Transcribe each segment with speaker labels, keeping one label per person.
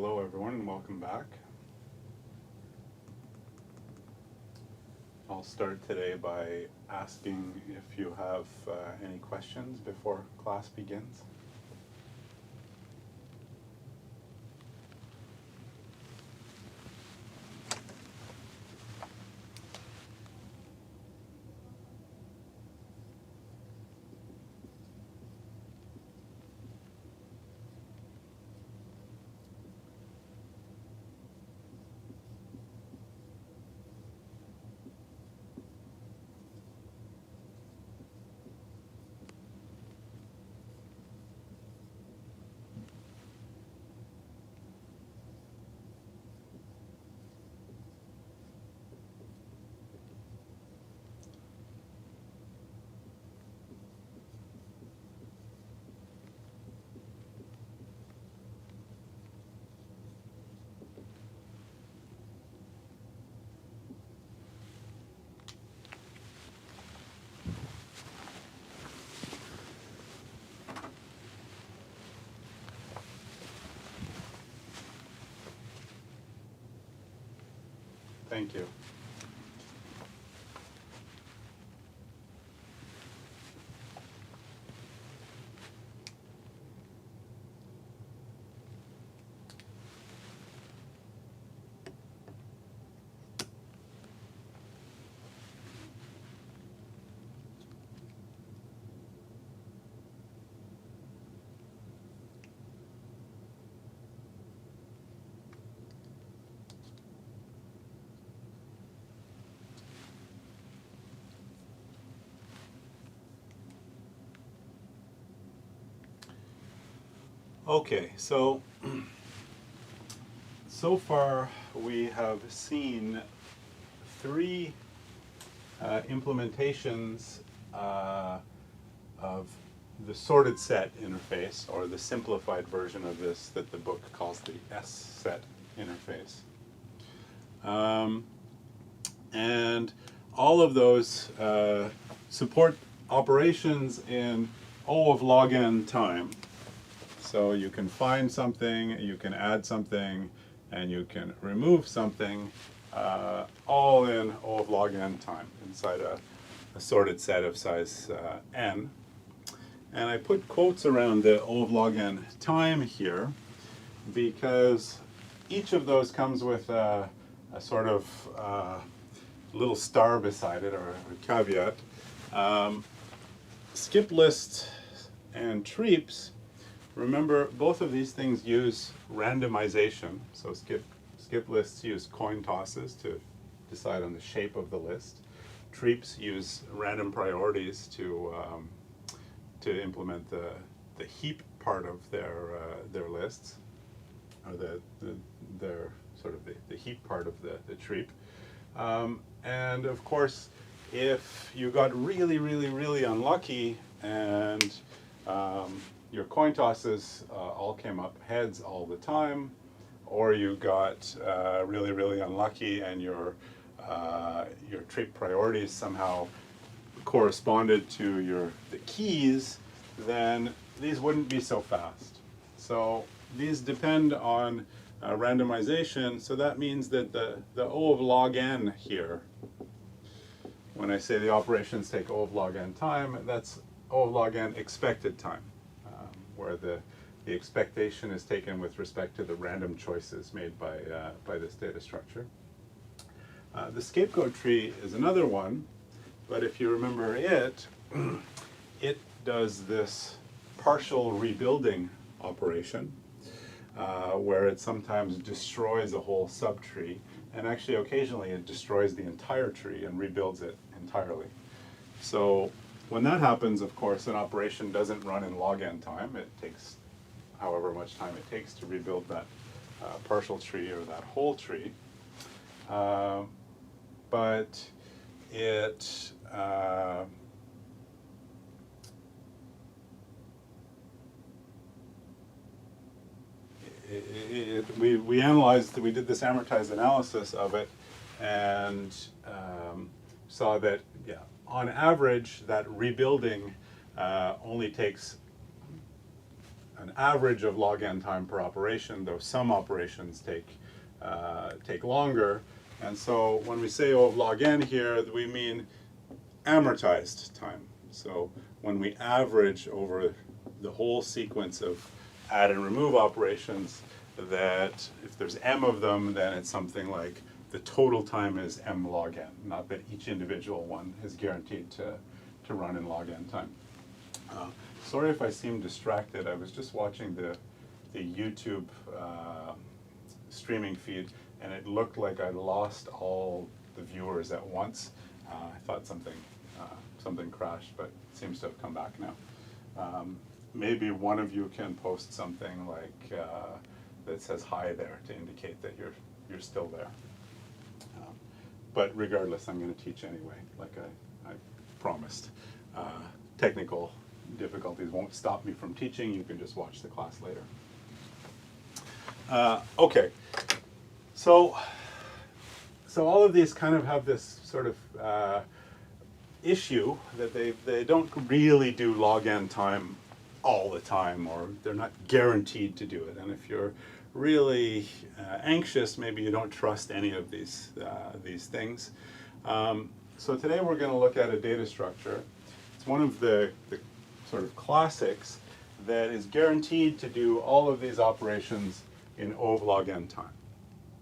Speaker 1: Hello everyone and welcome back. I'll start today by asking if you have any questions before class begins. Thank you. Okay, so far we have seen three implementations of the sorted set interface, or the simplified version of this that the book calls the S-set interface. And all of those support operations in O of log n time. So you can find something, you can add something, and you can remove something, all in O of log n time inside a sorted set of size n. And I put quotes around the O of log n time here because each of those comes with a sort of little star beside it, or a caveat. Skip lists and treeps, remember, both of these things use randomization. So skip lists use coin tosses to decide on the shape of the list. Treeps use random priorities to implement the heap part of their lists, or their sort of the heap part of the treep. And of course, if you got really unlucky and your coin tosses all came up heads all the time, or you got really unlucky and your treep priorities somehow corresponded to the keys, then these wouldn't be so fast. So these depend on randomization, so that means that the O of log n here, when I say the operations take O of log n time, that's O of log n expected time, where the expectation is taken with respect to the random choices made by this data structure. The scapegoat tree is another one, but if you remember it does this partial rebuilding operation, where it sometimes destroys a whole subtree, and actually occasionally it destroys the entire tree and rebuilds it entirely. So when that happens, of course, an operation doesn't run in log n time. It takes however much time it takes to rebuild that partial tree or that whole tree. But we analyzed, we did this amortized analysis of it, and saw that, yeah, on average, that rebuilding only takes an average of log n time per operation, though some operations take longer. And so when we say O of log n here, we mean amortized time. So when we average over the whole sequence of add and remove operations, that if there's m of them, then it's something like the total time is m log n, not that each individual one is guaranteed to run in log n time. Sorry if I seem distracted. I was just watching the YouTube streaming feed, and it looked like I lost all the viewers at once. I thought something crashed, but it seems to have come back now. Maybe one of you can post something like that says hi there to indicate that you're still there. But regardless, I'm going to teach anyway, like I promised. Technical difficulties won't stop me from teaching. You can just watch the class later. Okay, so all of these kind of have this sort of issue that they don't really do log n time all the time, or they're not guaranteed to do it. And if you're really anxious, maybe you don't trust any of these things. So today we're going to look at a data structure. It's one of the sort of classics that is guaranteed to do all of these operations in O of log n time.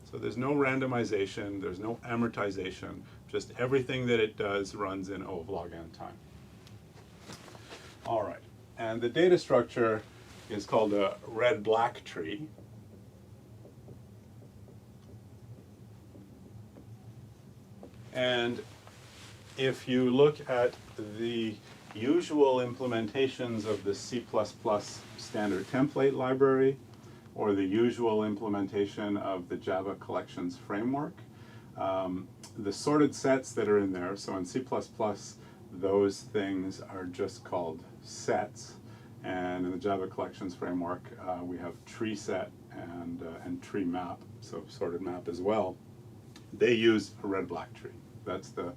Speaker 1: So there's no randomization, there's no amortization, just everything that it does runs in O of log n time. All right, and the data structure is called a red-black tree. And if you look at the usual implementations of the C++ standard template library, or the usual implementation of the Java collections framework, the sorted sets that are in there, so in C++, those things are just called sets. And in the Java collections framework, we have tree set and tree map, so sorted map as well. They use a red-black tree. That's the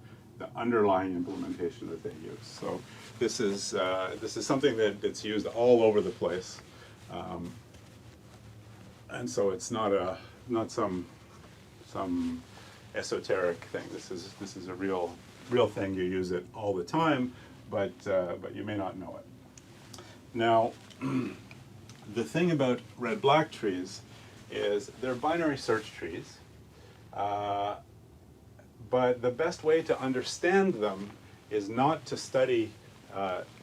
Speaker 1: underlying implementation that they use. So this is something that's used all over the place, and so it's not some esoteric thing. This is a real thing. You use it all the time, but you may not know it. Now, the thing about red-black trees is they're binary search trees. But the best way to understand them is not to study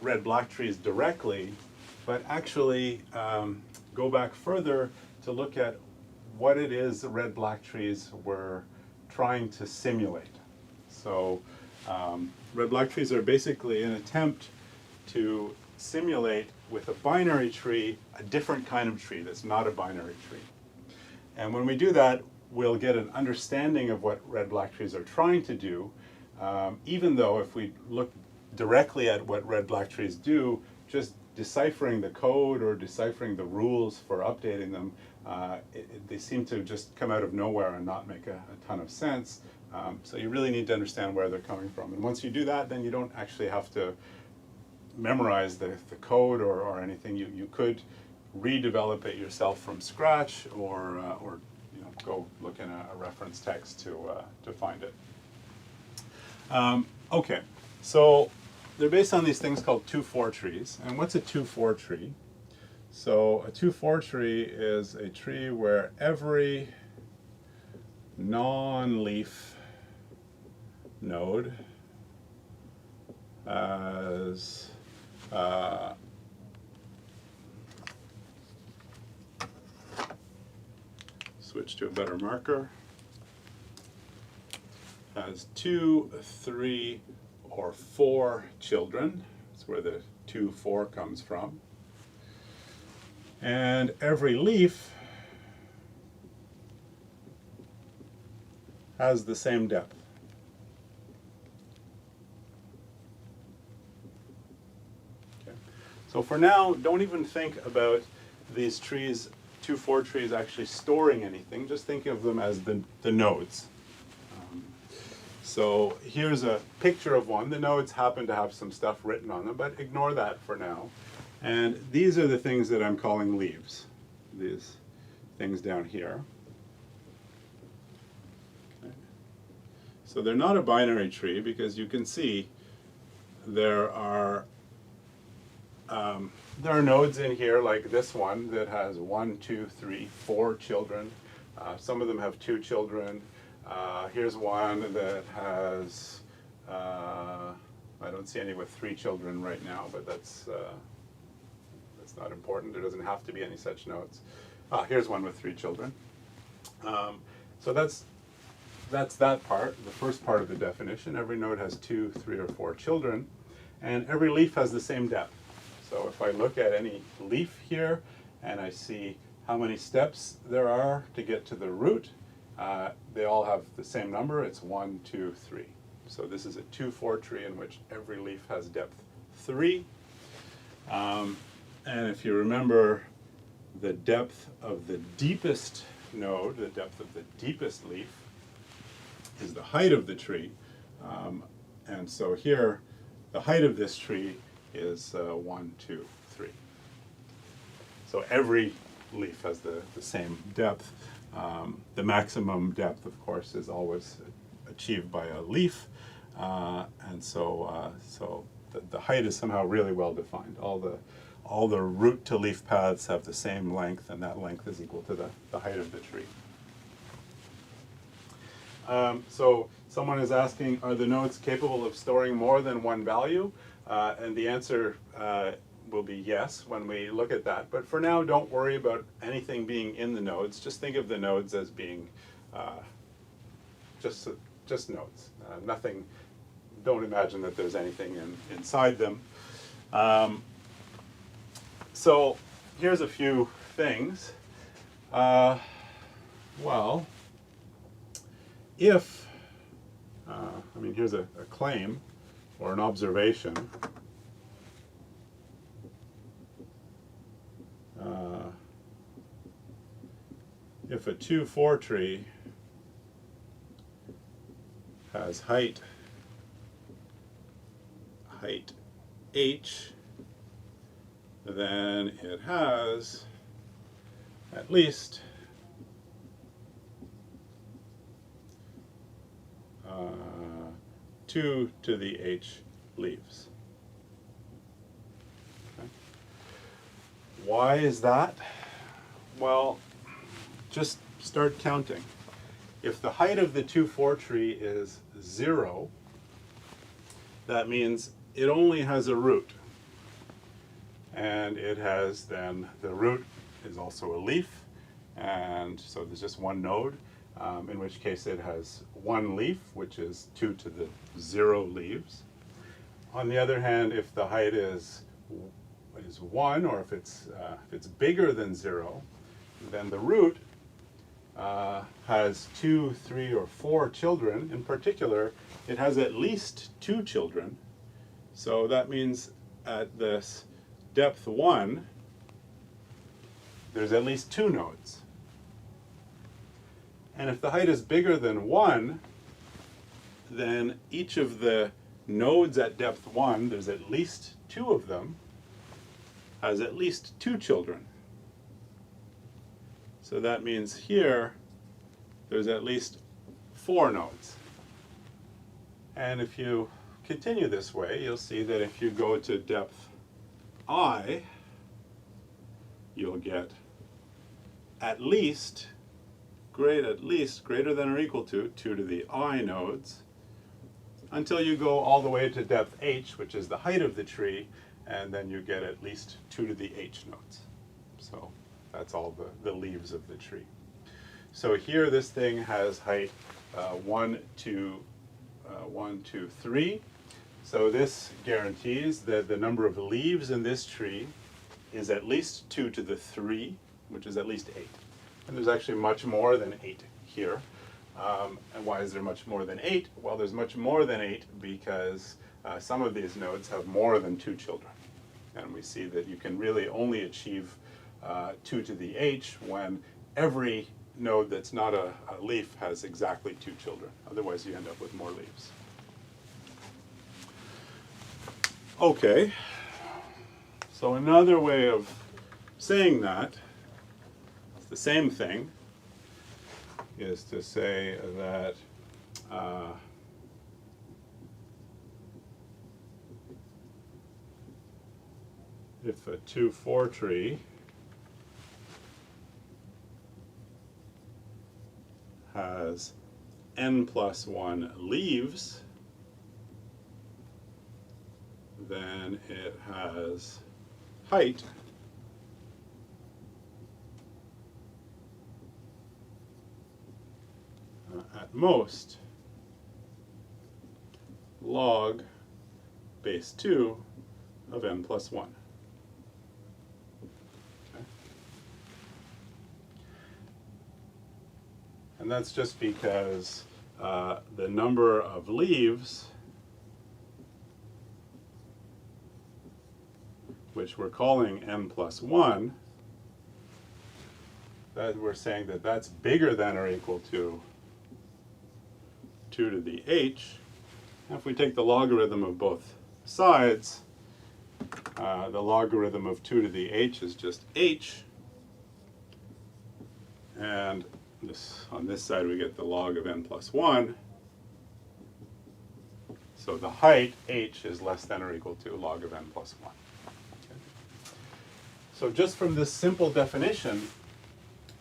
Speaker 1: red-black trees directly, but actually go back further to look at what it is the red-black trees were trying to simulate. So red-black trees are basically an attempt to simulate with a binary tree a different kind of tree that's not a binary tree. And when we do that, we'll get an understanding of what red-black trees are trying to do, even though if we look directly at what red-black trees do, just deciphering the code or deciphering the rules for updating them, they seem to just come out of nowhere and not make a ton of sense. So you really need to understand where they're coming from. And once you do that, then you don't actually have to memorize the code or anything. You could redevelop it yourself from scratch, or go look in a reference text to find it. Okay, so they're based on these things called 2-4 trees. And what's a 2-4 tree? So a 2-4 tree is a tree where every non-leaf node has switch to a better marker, has 2, 3, or 4 children. That's where the 2-4 comes from. And every leaf has the same depth. Okay. So for now, don't even think about these trees, 2-4 trees, actually storing anything. Just think of them as the nodes. So here's a picture of one. The nodes happen to have some stuff written on them, but ignore that for now. And these are the things that I'm calling leaves, these things down here. Okay. So they're not a binary tree because you can see there are nodes in here like this one that has 1, 2, 3, 4 children. Some of them have 2 children. Here's one that has, I don't see any with 3 children right now, but that's not important. There doesn't have to be any such nodes. Here's one with 3 children. So that's that part, the first part of the definition. Every node has 2, 3, or 4 children, and every leaf has the same depth. So if I look at any leaf here and I see how many steps there are to get to the root, they all have the same number. It's 1, 2, 3. So this is a 2-4 tree in which every leaf has depth 3. And if you remember, the depth of the deepest node, the depth of the deepest leaf, is the height of the tree. And so here, the height of this tree is 1, 2, 3. So every leaf has the same depth. The maximum depth, of course, is always achieved by a leaf. And so the height is somehow really well defined. All the root to leaf paths have the same length, and that length is equal to the height of the tree. So someone is asking, are the nodes capable of storing more than one value? And the answer will be yes when we look at that. But for now, don't worry about anything being in the nodes. Just think of the nodes as being just nodes. Nothing. Don't imagine that there's anything inside them. So here's a few things. Well, if here's a claim or an observation. If a 2-4 tree has height h, then it has at least 2 to the h leaves. Okay. Why is that? Well, just start counting. If the height of the 2-4 tree is 0, that means it only has a root. And it has then, the root is also a leaf, and so there's just one node, in which case it has one leaf, which is 2 to the 0 leaves. On the other hand, if the height is 1, or if it's bigger than 0, then the root has 2, 3, or 4 children. In particular, it has at least 2 children. So that means at this depth 1, there's at least 2 nodes. And if the height is bigger than 1, then each of the nodes at depth 1, there's at least 2 of them, has at least 2 children. So that means here, there's at least 4 nodes. And if you continue this way, you'll see that if you go to depth I, you'll get at least greater than or equal to 2 to the I nodes, until you go all the way to depth h, which is the height of the tree, and then you get at least 2 to the h nodes. So that's all the leaves of the tree. So here this thing has height 1, 2, 3. So this guarantees that the number of leaves in this tree is at least 2 to the 3, which is at least 8. And there's actually much more than 8 here. And why is there much more than 8? Well, there's much more than 8 because some of these nodes have more than 2 children. And we see that you can really only achieve 2 to the h when every node that's not a leaf has exactly 2 children. Otherwise, you end up with more leaves. Okay, So another way of saying that, it's the same thing, is to say that if a 2-4 tree has n+1 leaves, then it has height at most log base 2 of n+1. Okay. And that's just because the number of leaves, which we're calling n+1, that we're saying that that's bigger than or equal to 2 to the h. And if we take the logarithm of both sides, the logarithm of 2 to the h is just h. And on this side we get the log of n+1. So the height, h, is less than or equal to log of n+1. Okay. So just from this simple definition,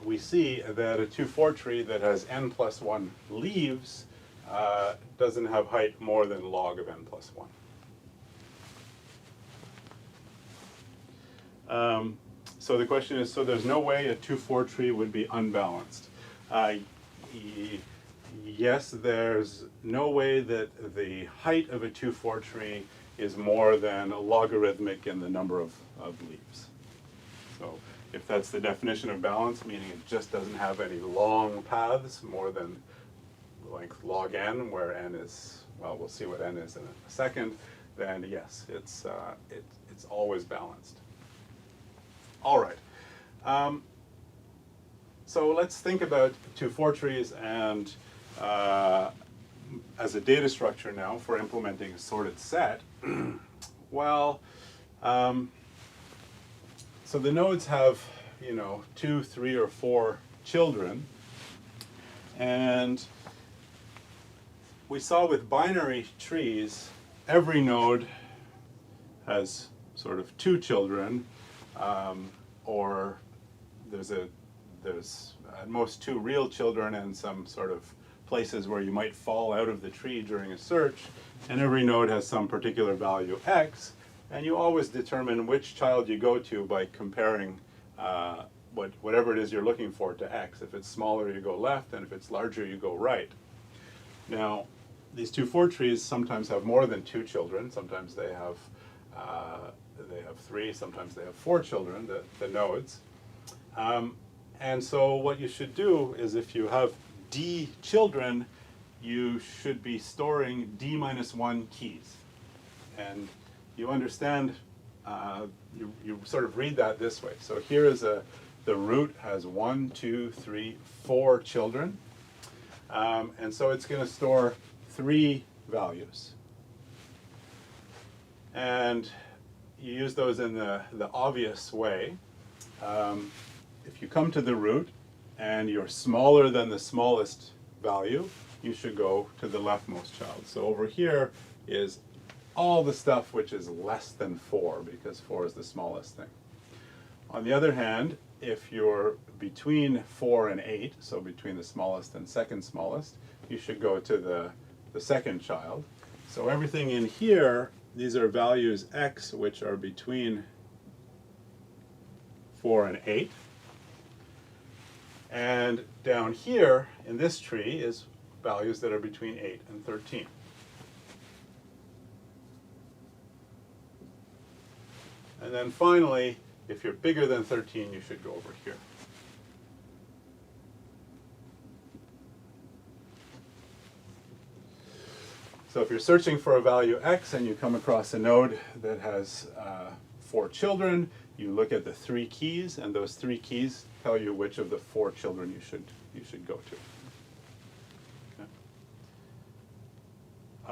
Speaker 1: we see that a 2-4 tree that has n+1 leaves doesn't have height more than log of n+1. So the question is, so there's no way a 2-4 tree would be unbalanced. Yes, there's no way that the height of a 2-4 tree is more than logarithmic in the number of leaves. So if that's the definition of balance, meaning it just doesn't have any long paths more than length log n, where n is, well, we'll see what n is in a second, then yes, it's always balanced. All right. So let's think about 2-4 trees and as a data structure now for implementing a sorted set. Well, so the nodes have, 2, 3, or 4 children, and we saw with binary trees, every node has sort of 2 children, or there's at most 2 real children and some sort of places where you might fall out of the tree during a search, and every node has some particular value x, and you always determine which child you go to by comparing whatever it is you're looking for to x. If it's smaller, you go left, and if it's larger, you go right. Now, these 2-4 trees sometimes have more than 2 children. Sometimes they have 3, sometimes they have 4 children, the nodes. And so what you should do is, if you have d children, you should be storing d-1 keys. And you understand, you sort of read that this way. So here is the root has 1, 2, 3, 4 children. And so it's going to store 3 values. And you use those in the obvious way. If you come to the root and you're smaller than the smallest value, you should go to the leftmost child. So over here is all the stuff which is less than 4, because 4 is the smallest thing. On the other hand, if you're between 4 and 8, so between the smallest and second smallest, you should go to the second child. So everything in here, these are values x which are between 4 and 8. And down here in this tree is values that are between 8 and 13. And then finally, if you're bigger than 13, you should go over here. So if you're searching for a value x and you come across a node that has 4 children, you look at the 3 keys, and those 3 keys tell you which of the 4 children you should go to.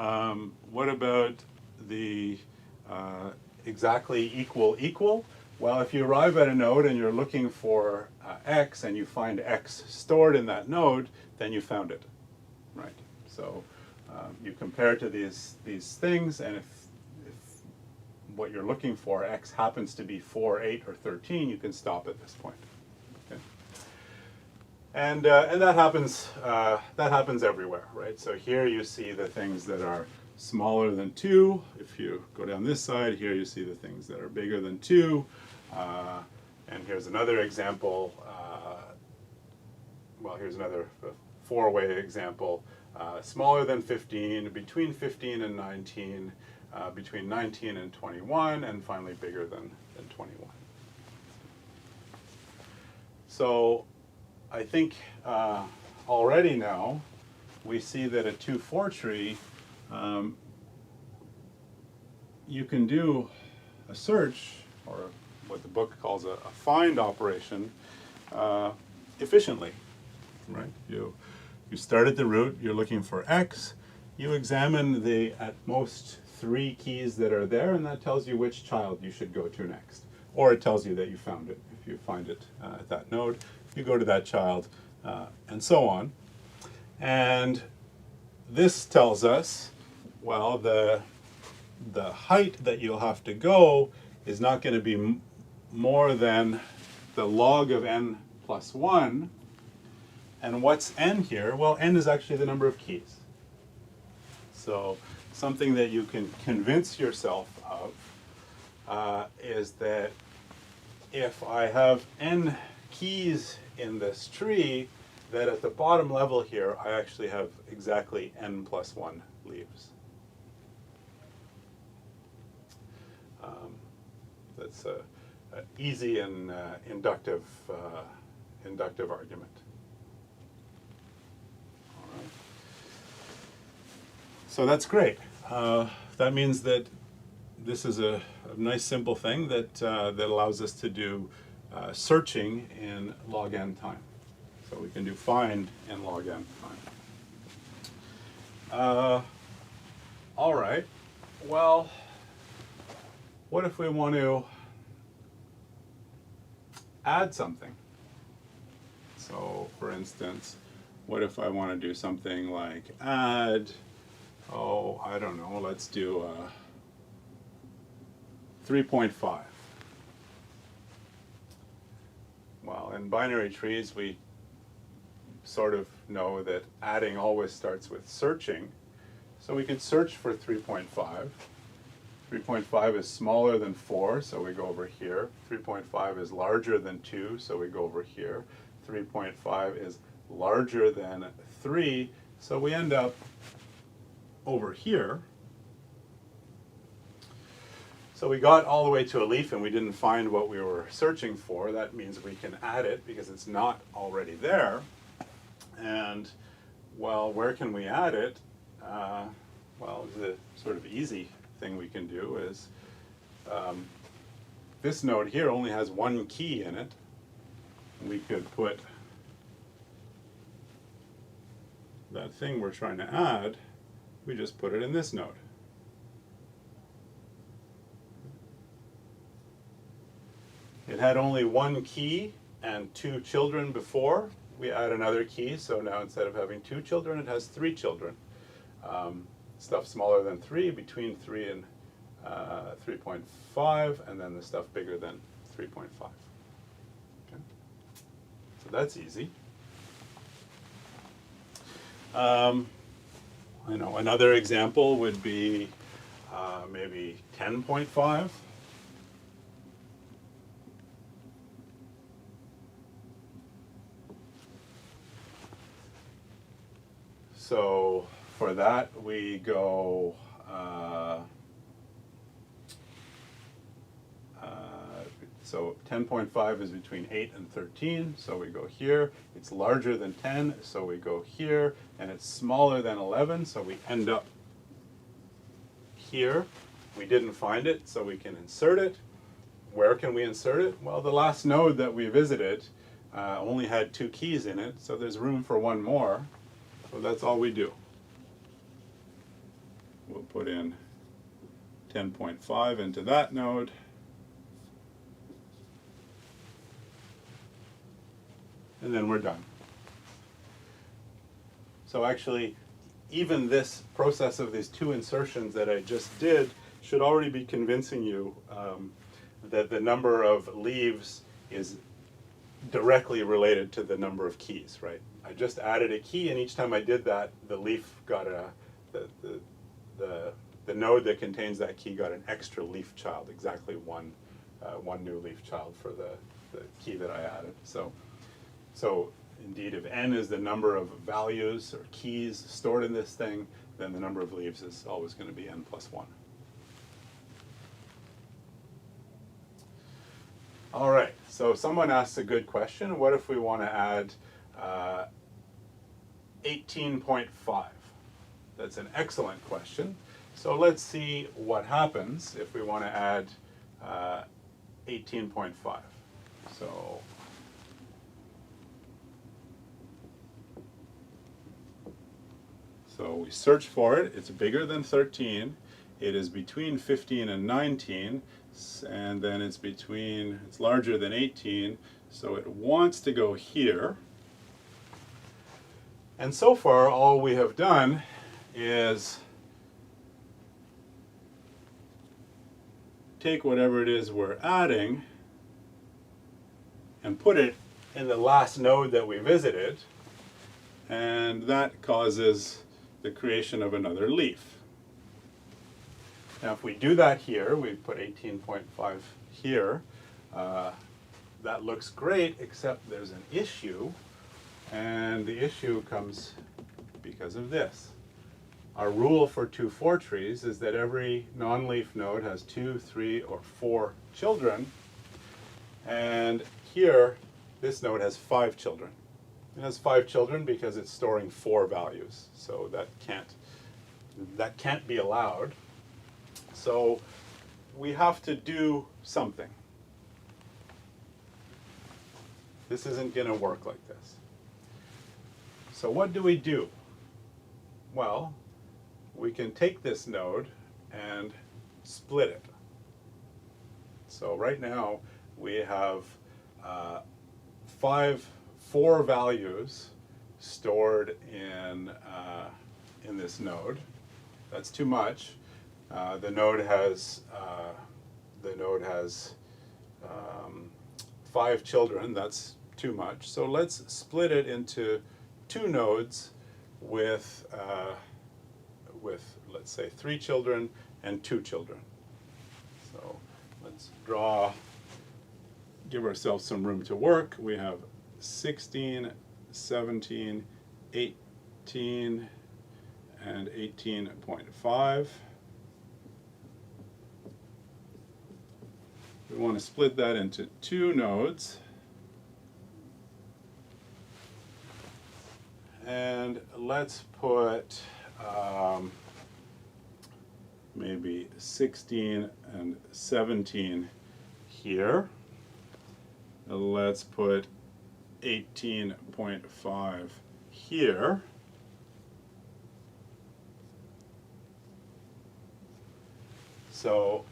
Speaker 1: Okay. What about the exactly equal? Well, if you arrive at a node and you're looking for x and you find x stored in that node, then you found it, right? So you compare to these things, and if what you're looking for, x happens to be 4, 8, or 13, you can stop at this point. Okay? And that happens everywhere, right? So here you see the things that are smaller than 2. If you go down this side, here you see the things that are bigger than 2. And here's another example. Well, here's another 4-way example. Smaller than 15, between 15 and 19, between 19 and 21, and finally bigger than 21. So I think already now we see that a 2-4 tree, you can do a search, or what the book calls a find operation, efficiently, right? You start at the root, you're looking for x, you examine the at most 3 keys that are there, and that tells you which child you should go to next. Or it tells you that you found it. If you find it at that node, you go to that child, and so on. And this tells us, well, the height that you'll have to go is not going to be more than the log of n plus 1. And what's n here? Well, n is actually the number of keys. So something that you can convince yourself of is that if I have n keys in this tree, that at the bottom level here, I actually have exactly n plus 1 leaves. That's an easy and inductive argument. All right. So that's great. That means that this is a nice simple thing that allows us to do searching in log n time. So we can do find in log n time. All right. Well, what if we want to add something? So, for instance, what if I want to do something like add, oh, I don't know, let's do 3.5. Well, in binary trees, we sort of know that adding always starts with searching. So we can search for 3.5. 3.5 is smaller than 4, so we go over here. 3.5 is larger than 2, so we go over here. 3.5 is larger than 3, so we end up over here. So we got all the way to a leaf and we didn't find what we were searching for. That means we can add it because it's not already there. And, well, where can we add it? Well, the sort of easy thing we can do is this node here only has 1 key in it. We could put that thing we're trying to add, we just put it in this node. It had only 1 key and 2 children before. We add another key, so now instead of having 2 children, it has 3 children. Stuff smaller than 3, between 3 and 3.5, and then the stuff bigger than 3.5. Okay. So that's easy. I know another example would be maybe 10.5. So for that we go so 10.5 is between 8 and 13, so we go here. It's larger than 10, so we go here, and it's smaller than 11, so we end up here. We didn't find it, so we can insert it. Where can we insert it? Well, the last node that we visited only had 2 keys in it, so there's room for 1 more. So that's all we do. We'll put in 10.5 into that node. And then we're done. So actually, even this process of these two insertions that I just did should already be convincing you that the number of leaves is directly related to the number of keys, right? I just added a key, and each time I did that, the leaf got the node that contains that key got an extra leaf child, exactly one new leaf child for the key that I added. So indeed, if n is the number of values or keys stored in this thing, then the number of leaves is always going to be n plus 1. All right, so someone asks a good question. What if we want to add 18.5? That's an excellent question. So let's see what happens if we want to add 18.5. So we search for it. It's bigger than 13. It is between 15 and 19, and then it's larger than 18, so it wants to go here. And so far, all we have done is take whatever it is we're adding and put it in the last node that we visited, and that causes the creation of another leaf. Now if we do that here, we put 18.5 here, that looks great, except there's an issue, and the issue comes because of this. Our rule for 2,4 trees is that every non-leaf node has 2, 3, or 4 children, and here this node has 5 children. It has 5 children because it's storing 4 values, so that can't be allowed. So we have to do something. This isn't going to work like this. So what do? Well, we can take this node and split it. So right now we have 4 values stored in this node. That's too much. The node has 5 children. That's too much. So let's split it into 2 nodes with let's say 3 children and 2 children. So let's give ourselves some room to work. We have 16, 17, 18, and 18.5. We want to split that into 2 nodes. And let's put maybe 16 and 17 here. Let's put 18.5 here. So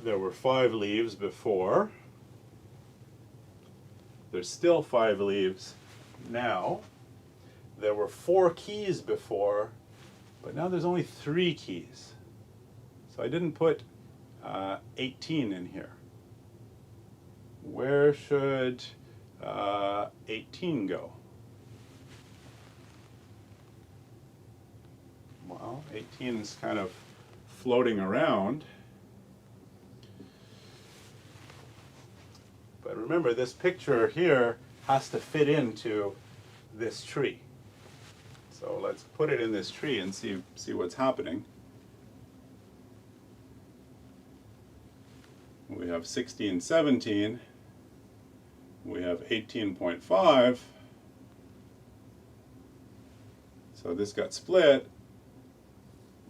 Speaker 1: there were 5 leaves before. There's still 5 leaves now. There were 4 keys before, but now there's only 3 keys. So I didn't put 18 in here. Where should 18 go? Well, 18 is kind of floating around. But remember, this picture here has to fit into this tree. So let's put it in this tree and see what's happening. We have 16, 17. We have 18.5. So this got split.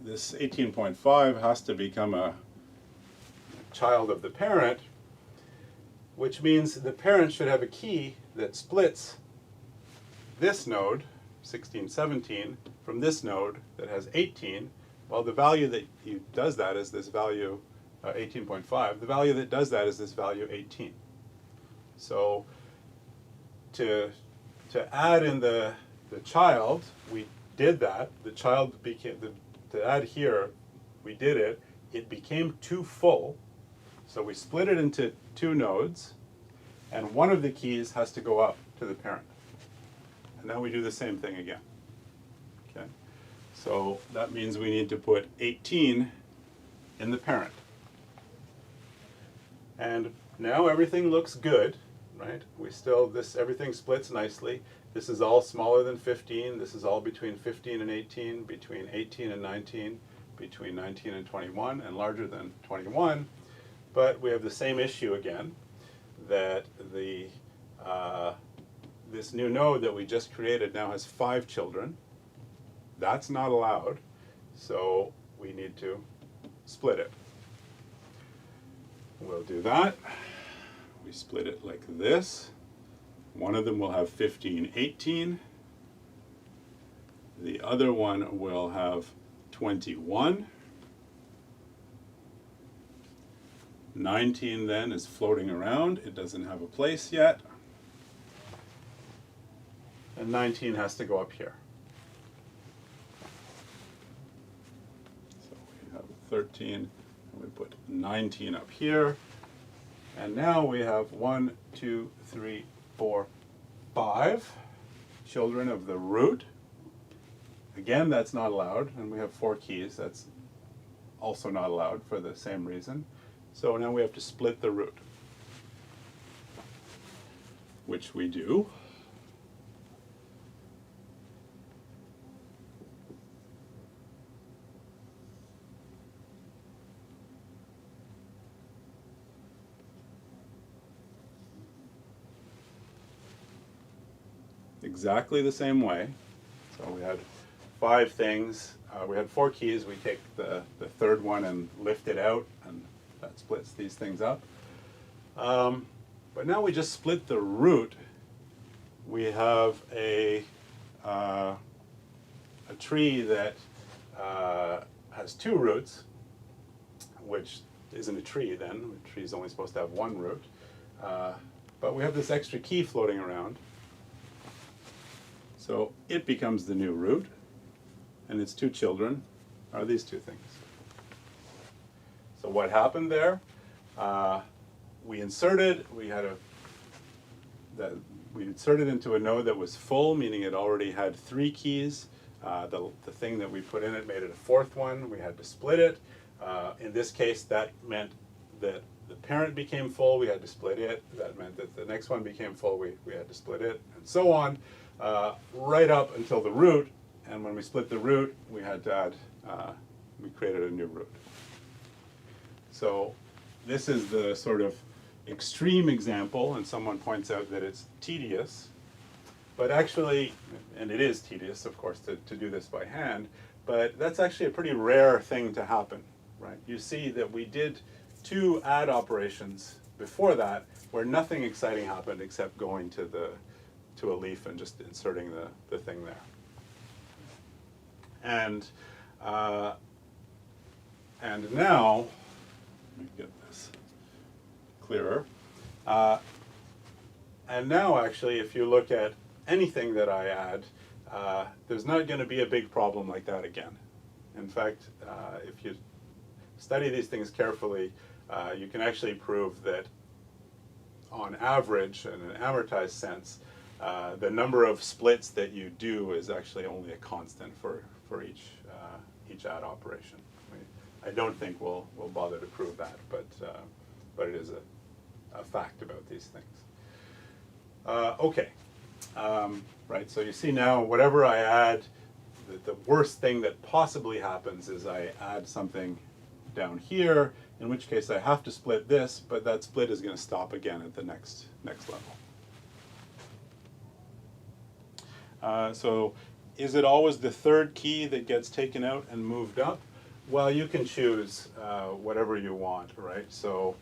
Speaker 1: This 18.5 has to become a child of the parent, which means the parent should have a key that splits this node, 16, 17, from this node that has 18, Well, the value that does that is this value 18.5. The value that does that is this value 18. So to add in the child, we did that. The child became, to add here, we did it. It became too full. So we split it into two nodes, and one of the keys has to go up to the parent. And now we do the same thing again. Okay? So that means we need to put 18 in the parent. And now everything looks good, right? Everything splits nicely. This is all smaller than 15. This is all between 15 and 18, between 18 and 19, between 19 and 21, and larger than 21. But we have the same issue again, that this new node that we just created now has 5 children. That's not allowed, so we need to split it. We'll do that. We split it like this. One of them will have 15, 18. The other one will have 21. 19 then is floating around. It doesn't have a place yet. And 19 has to go up here. So we have 13, and we put 19 up here. And now we have 1, 2, 3, 4, 5 children of the root. Again, that's not allowed, and we have 4 keys. That's also not allowed for the same reason. So now we have to split the root, which we do. Exactly the same way. So we had 5 things. We had 4 keys. We take the third one and lift it out, and that splits these things up. But now we just split the root. We have a tree that has 2 roots, which isn't a tree then. A tree is only supposed to have 1 root. But we have this extra key floating around. So it becomes the new root, and its 2 children are these 2 things. So what happened there? We inserted into a node that was full, meaning it already had 3 keys. The thing that we put in it made it a 4th one. We had to split it. In this case, that meant that the parent became full. We had to split it. That meant that the next one became full. We had to split it, and so on, right up until the root. And when we split the root, we had to add. We created a new root. So this is the sort of extreme example, and someone points out that it's tedious. But actually, and it is tedious, of course, to do this by hand, but that's actually a pretty rare thing to happen, right? You see that we did 2 add operations before that where nothing exciting happened except going to a leaf and just inserting the thing there. And now, let me get this clearer. And now, actually, if you look at anything that I add, there's not going to be a big problem like that again. In fact, if you study these things carefully, you can actually prove that on average, in an amortized sense, the number of splits that you do is actually only a constant for each add operation. I don't think we'll bother to prove that, but it is a fact about these things. Okay, right, so you see now whatever I add, the worst thing that possibly happens is I add something down here, in which case I have to split this, but that split is going to stop again at the next level. So is it always the 3rd key that gets taken out and moved up? Well, you can choose whatever you want, right? So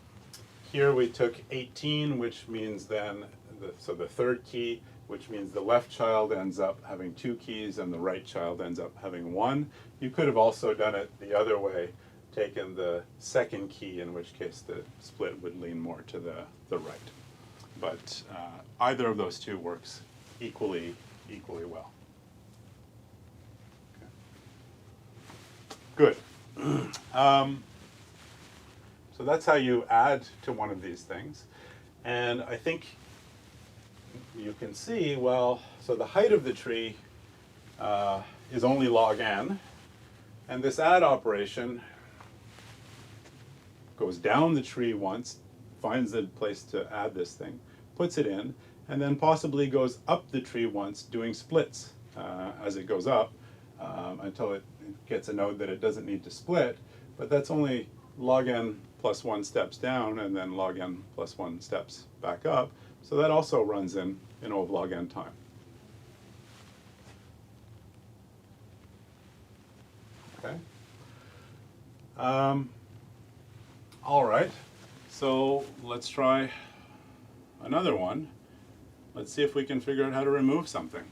Speaker 1: here we took 18, which means then, so the 3rd key which means the left child ends up having 2 keys and the right child ends up having 1. You could have also done it the other way, taken the second key, in which case the split would lean more to the right. But either of those two works equally well. Okay. Good. So that's how you add to one of these things. And I think you can see, well, so the height of the tree is only log n. And this add operation goes down the tree once, finds a place to add this thing, puts it in, and then possibly goes up the tree once doing splits as it goes up until it gets a node that it doesn't need to split. But that's only log n plus 1 steps down and then log n plus 1 steps back up. So that also runs in O of log n time. Okay. All right. So let's try another one. Let's see if we can figure out how to remove something.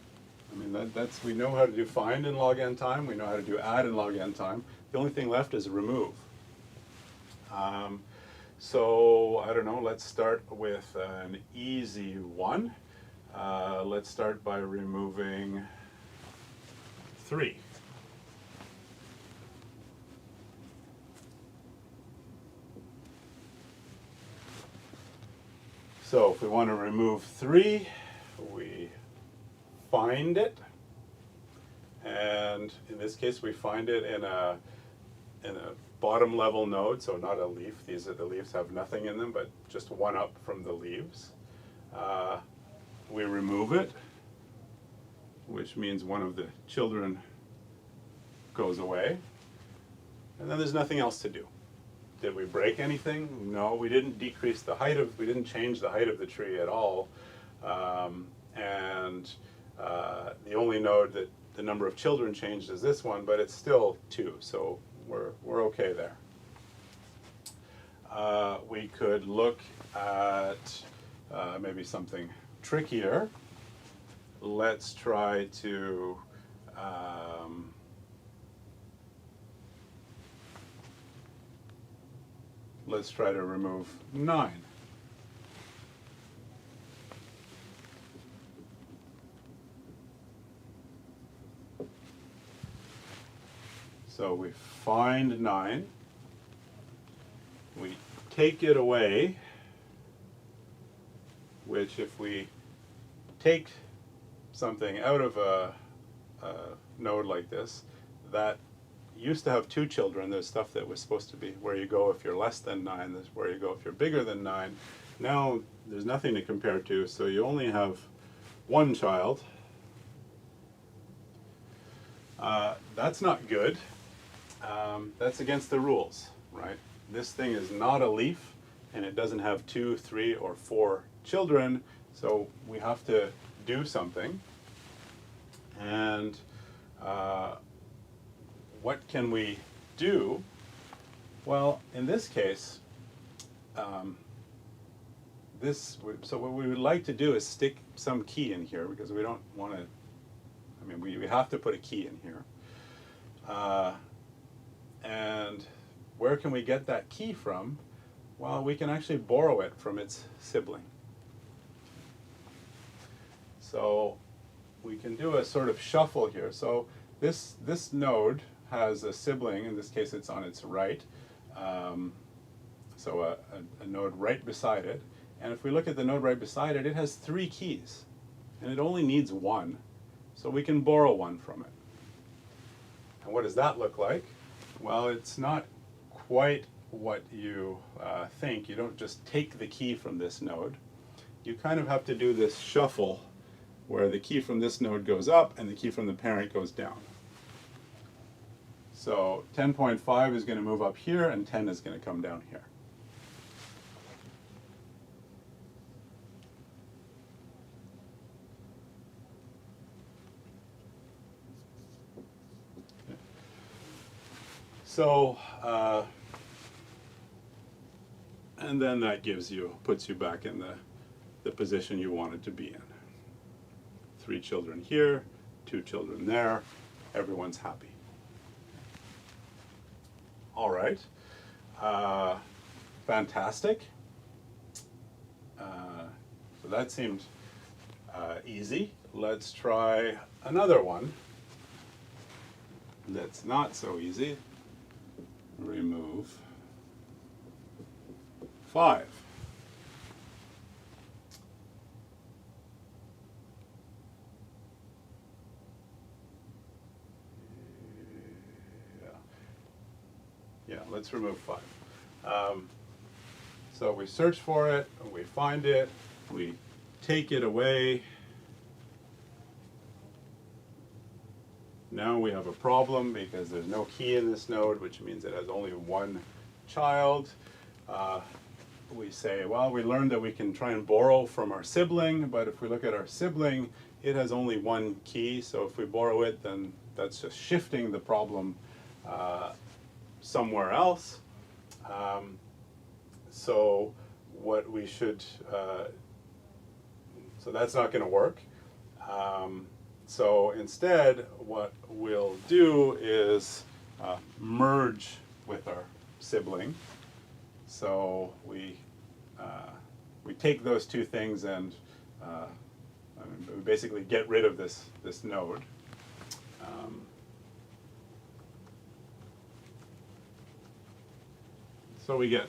Speaker 1: I mean, that's we know how to do find in log n time. We know how to do add in log n time. The only thing left is remove. So I don't know. Let's start with an easy one. Let's start by removing 3. So if we want to remove 3, we find it, and in this case we find it in a bottom level node, so not a leaf. The leaves have nothing in them, but just one up from the leaves. We remove it, which means one of the children goes away, and then there's nothing else to do. Did we break anything? No, we didn't decrease the height of, we didn't change the height of the tree at all. The only node that the number of children changed is this one, but it's still 2, so we're okay there. We could look at maybe something trickier. Let's try to remove 9. So we find 9, we take it away, which if we take something out of a node like this, that used to have 2 children. There's stuff that was supposed to be where you go if you're less than 9, there's where you go if you're bigger than 9. Now there's nothing to compare to, so you only have 1 child. That's not good. That's against the rules, right? This thing is not a leaf, and it doesn't have 2, 3, or 4 children, so we have to do something. And what can we do? Well, in this case, so what we would like to do is stick some key in here, because we don't want to, I mean, we have to put a key in here. And where can we get that key from? Well, we can actually borrow it from its sibling. So we can do a sort of shuffle here. So this node has a sibling, in this case it's on its right, so a node right beside it. And if we look at the node right beside it, it has 3 keys, and it only needs 1, so we can borrow 1 from it. And what does that look like? Well, it's not quite what you think. You don't just take the key from this node. You kind of have to do this shuffle where the key from this node goes up and the key from the parent goes down. So 10.5 is going to move up here, and 10 is going to come down here. So, and then that puts you back in the position you wanted to be in. 3 children here, 2 children there, everyone's happy. All right, fantastic. So that seemed easy. Let's try another one that's not so easy. Remove 5. Yeah, let's remove 5. So we search for it, we find it, we take it away. Now we have a problem because there's no key in this node, which means it has only one child. We say, well, we learned that we can try and borrow from our sibling, but if we look at our sibling, it has only one key, so if we borrow it, then that's just shifting the problem somewhere else. So what we should, so that's not going to work. So instead, what we'll do is merge with our sibling. So we take those two things and we basically get rid of this node. So we get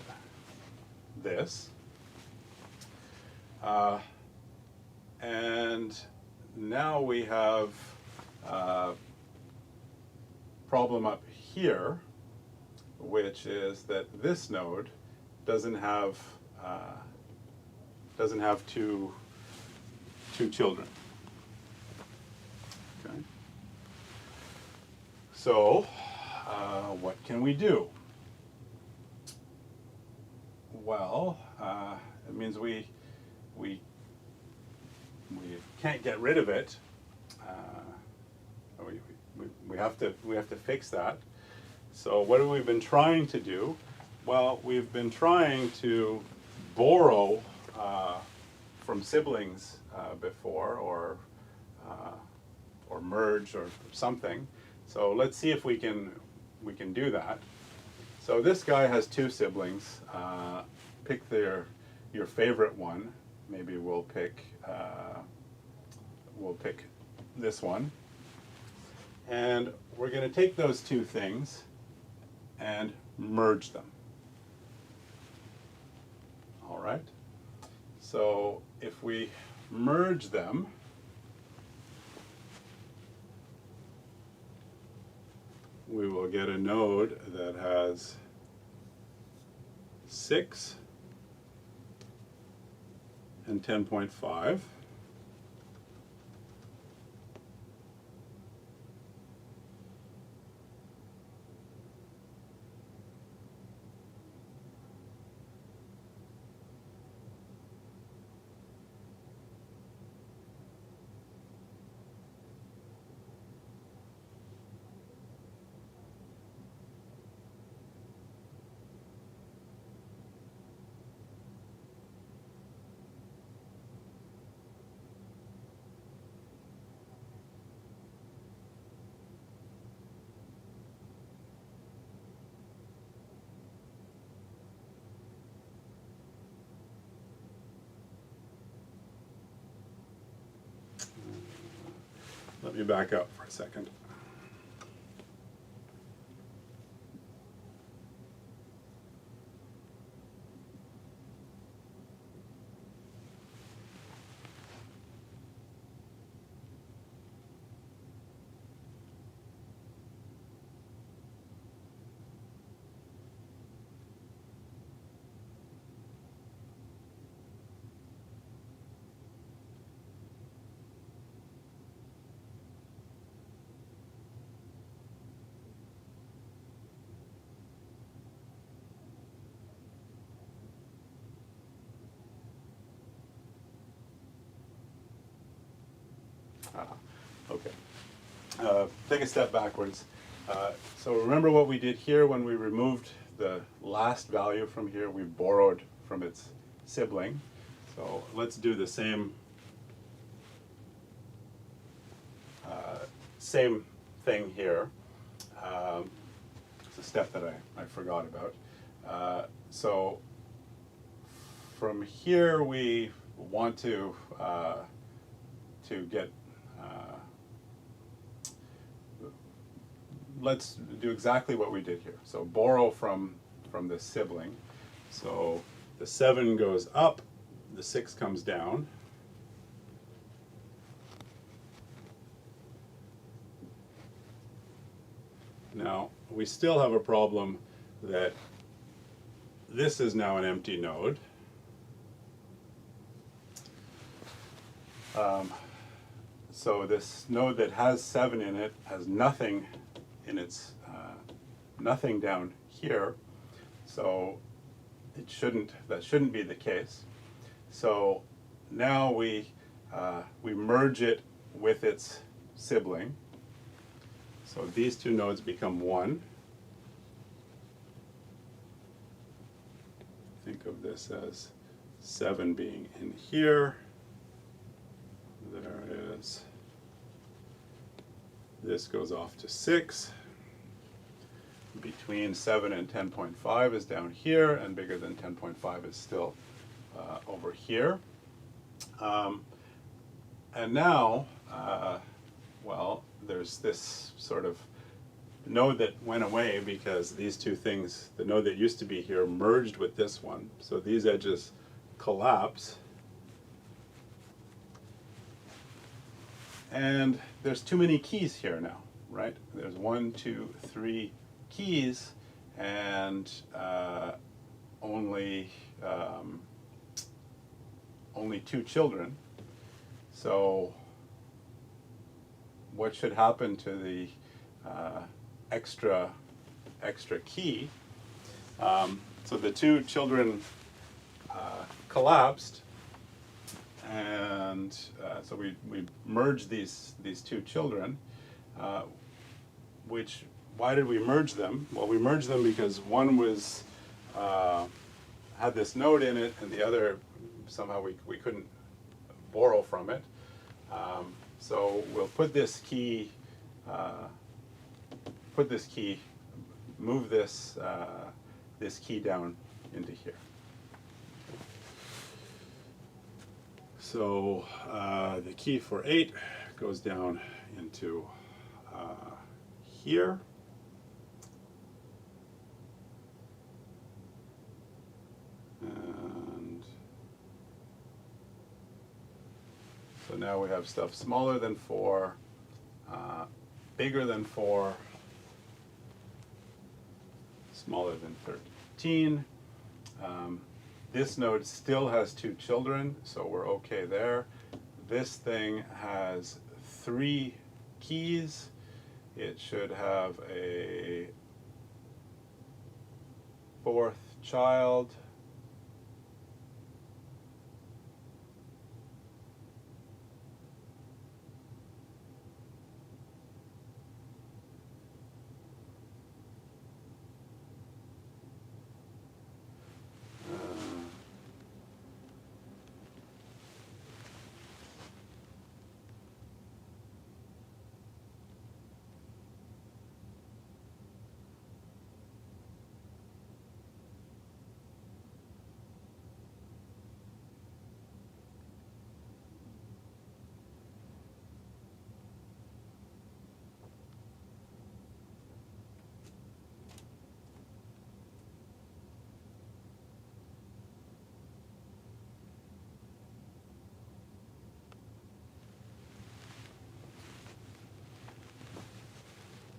Speaker 1: this. And now we have a problem up here, which is that this node doesn't have two children. Okay. So what can we do? Well, it means we can't get rid of it. We have to fix that. So what have we been trying to do? Well, we've been trying to borrow from siblings before, or merge or something. So let's see if we can do that. So this guy has 2 siblings. Pick your favorite one. Maybe we'll pick this one. And we're going to take those 2 things and merge them. All right. So if we merge them, we will get a node that has 6 and 10.5. Let me back up for a second. Okay. Take a step backwards. So remember what we did here when we removed the last value from here? We borrowed from its sibling. So let's do the same same thing here. It's a step that I forgot about. So from here we want to get, let's do exactly what we did here. So borrow from this sibling. So the 7 goes up, the 6 comes down. Now, we still have a problem that this is now an empty node. So this node that has 7 in it has nothing in its, nothing down here. So that shouldn't be the case. So now we merge it with its sibling. So these two nodes become one. Think of this as 7 being in here. There it is. This goes off to 6. Between 7 and 10.5 is down here, and bigger than 10.5 is still over here. And now, well, there's this sort of node that went away because these two things, the node that used to be here merged with this one. So these edges collapse. And there's too many keys here now, right? There's 1, 2, 3 keys, and only 2 children. So what should happen to the extra key? So the 2 children collapsed, and so we merged these 2 children. Why did we merge them? Well, we merged them because one was had this node in it, and the other somehow we couldn't borrow from it. So we'll put this key, move this key down into here. So the key for 8 goes down into here. And so now we have stuff smaller than 4, bigger than 4, smaller than 13. This node still has 2 children, so we're okay there. This thing has 3 keys. It should have a 4th child.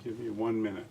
Speaker 1: Give me 1 minute.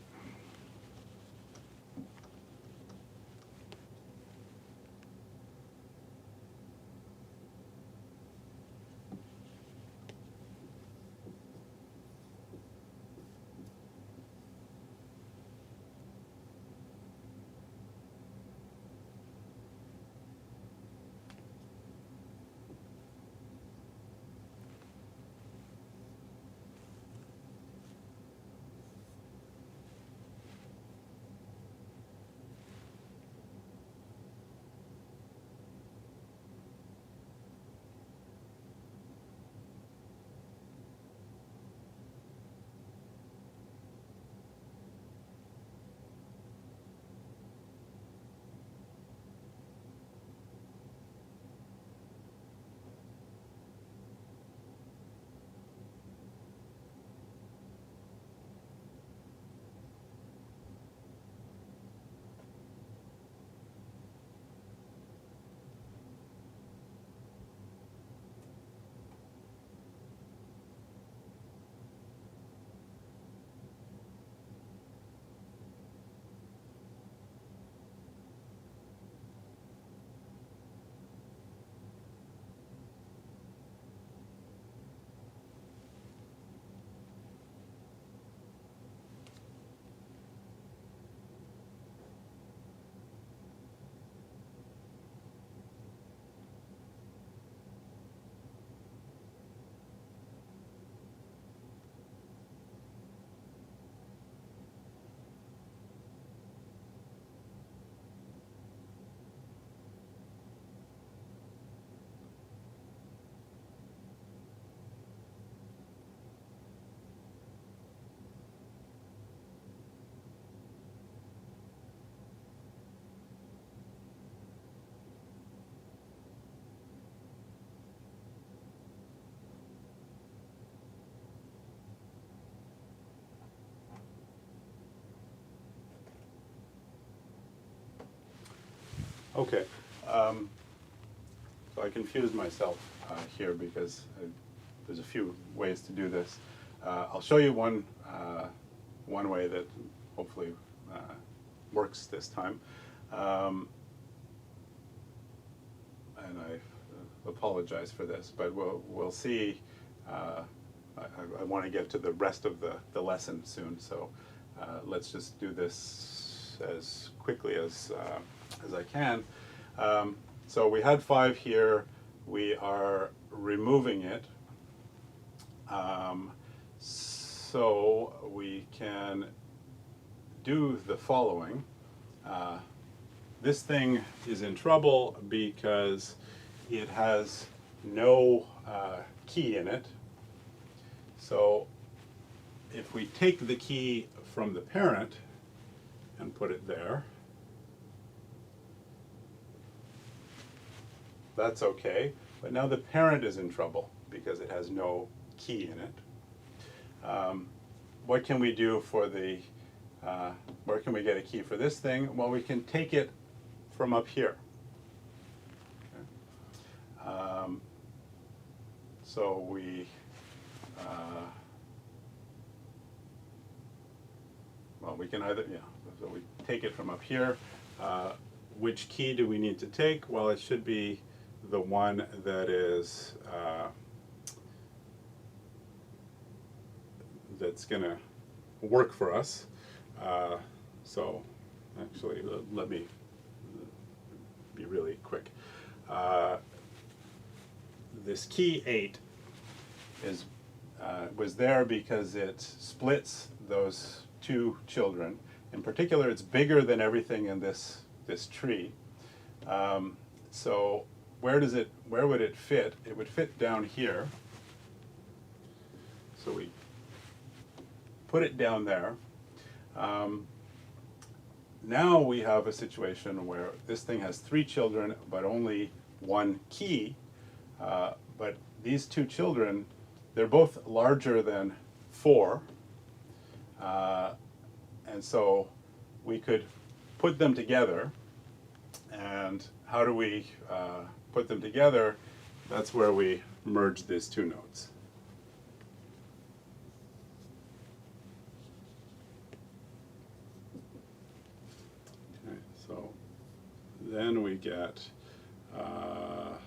Speaker 1: Okay, so I confused myself here because there's a few ways to do this. I'll show you one way that hopefully works this time. And I apologize for this, but we'll see. I want to get to the rest of the lesson soon, so let's just do this as quickly as I can. So we had 5 here. We are removing it. So we can do the following. This thing is in trouble because it has no key in it. So if we take the key from the parent and put it there, that's okay. But now the parent is in trouble because it has no key in it. What can we do for the, where can we get a key for this thing? Well, we can take it from up here. Okay. So we, well, we can either, yeah, so we take it from up here. Which key do we need to take? Well, it should be the one that is, that's gonna work for us. So actually, let me be really quick. This key 8 is was there because it splits those 2 children. In particular, it's bigger than everything in this tree. So where would it fit? It would fit down here. So we put it down there. Now we have a situation where this thing has 3 children, but only 1 key. But these 2 children, they're both larger than 4. And so we could put them together. And how do we put them together? That's where we merge these 2 nodes. Okay, so then we get, I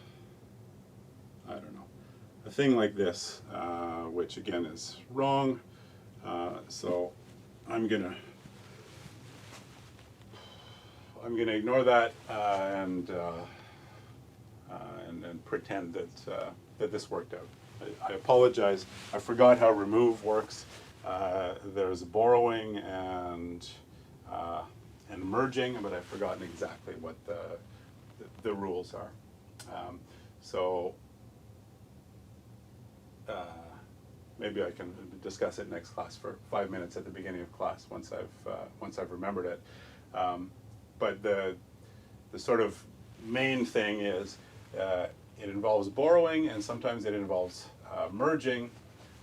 Speaker 1: don't know, a thing like this, which again is wrong. So I'm gonna ignore that and pretend that this worked out. I apologize. I forgot how remove works. There's borrowing and merging, but I've forgotten exactly what the rules are. So maybe I can discuss it next class for 5 minutes at the beginning of class once I've remembered it. But the sort of main thing is it involves borrowing, and sometimes it involves merging.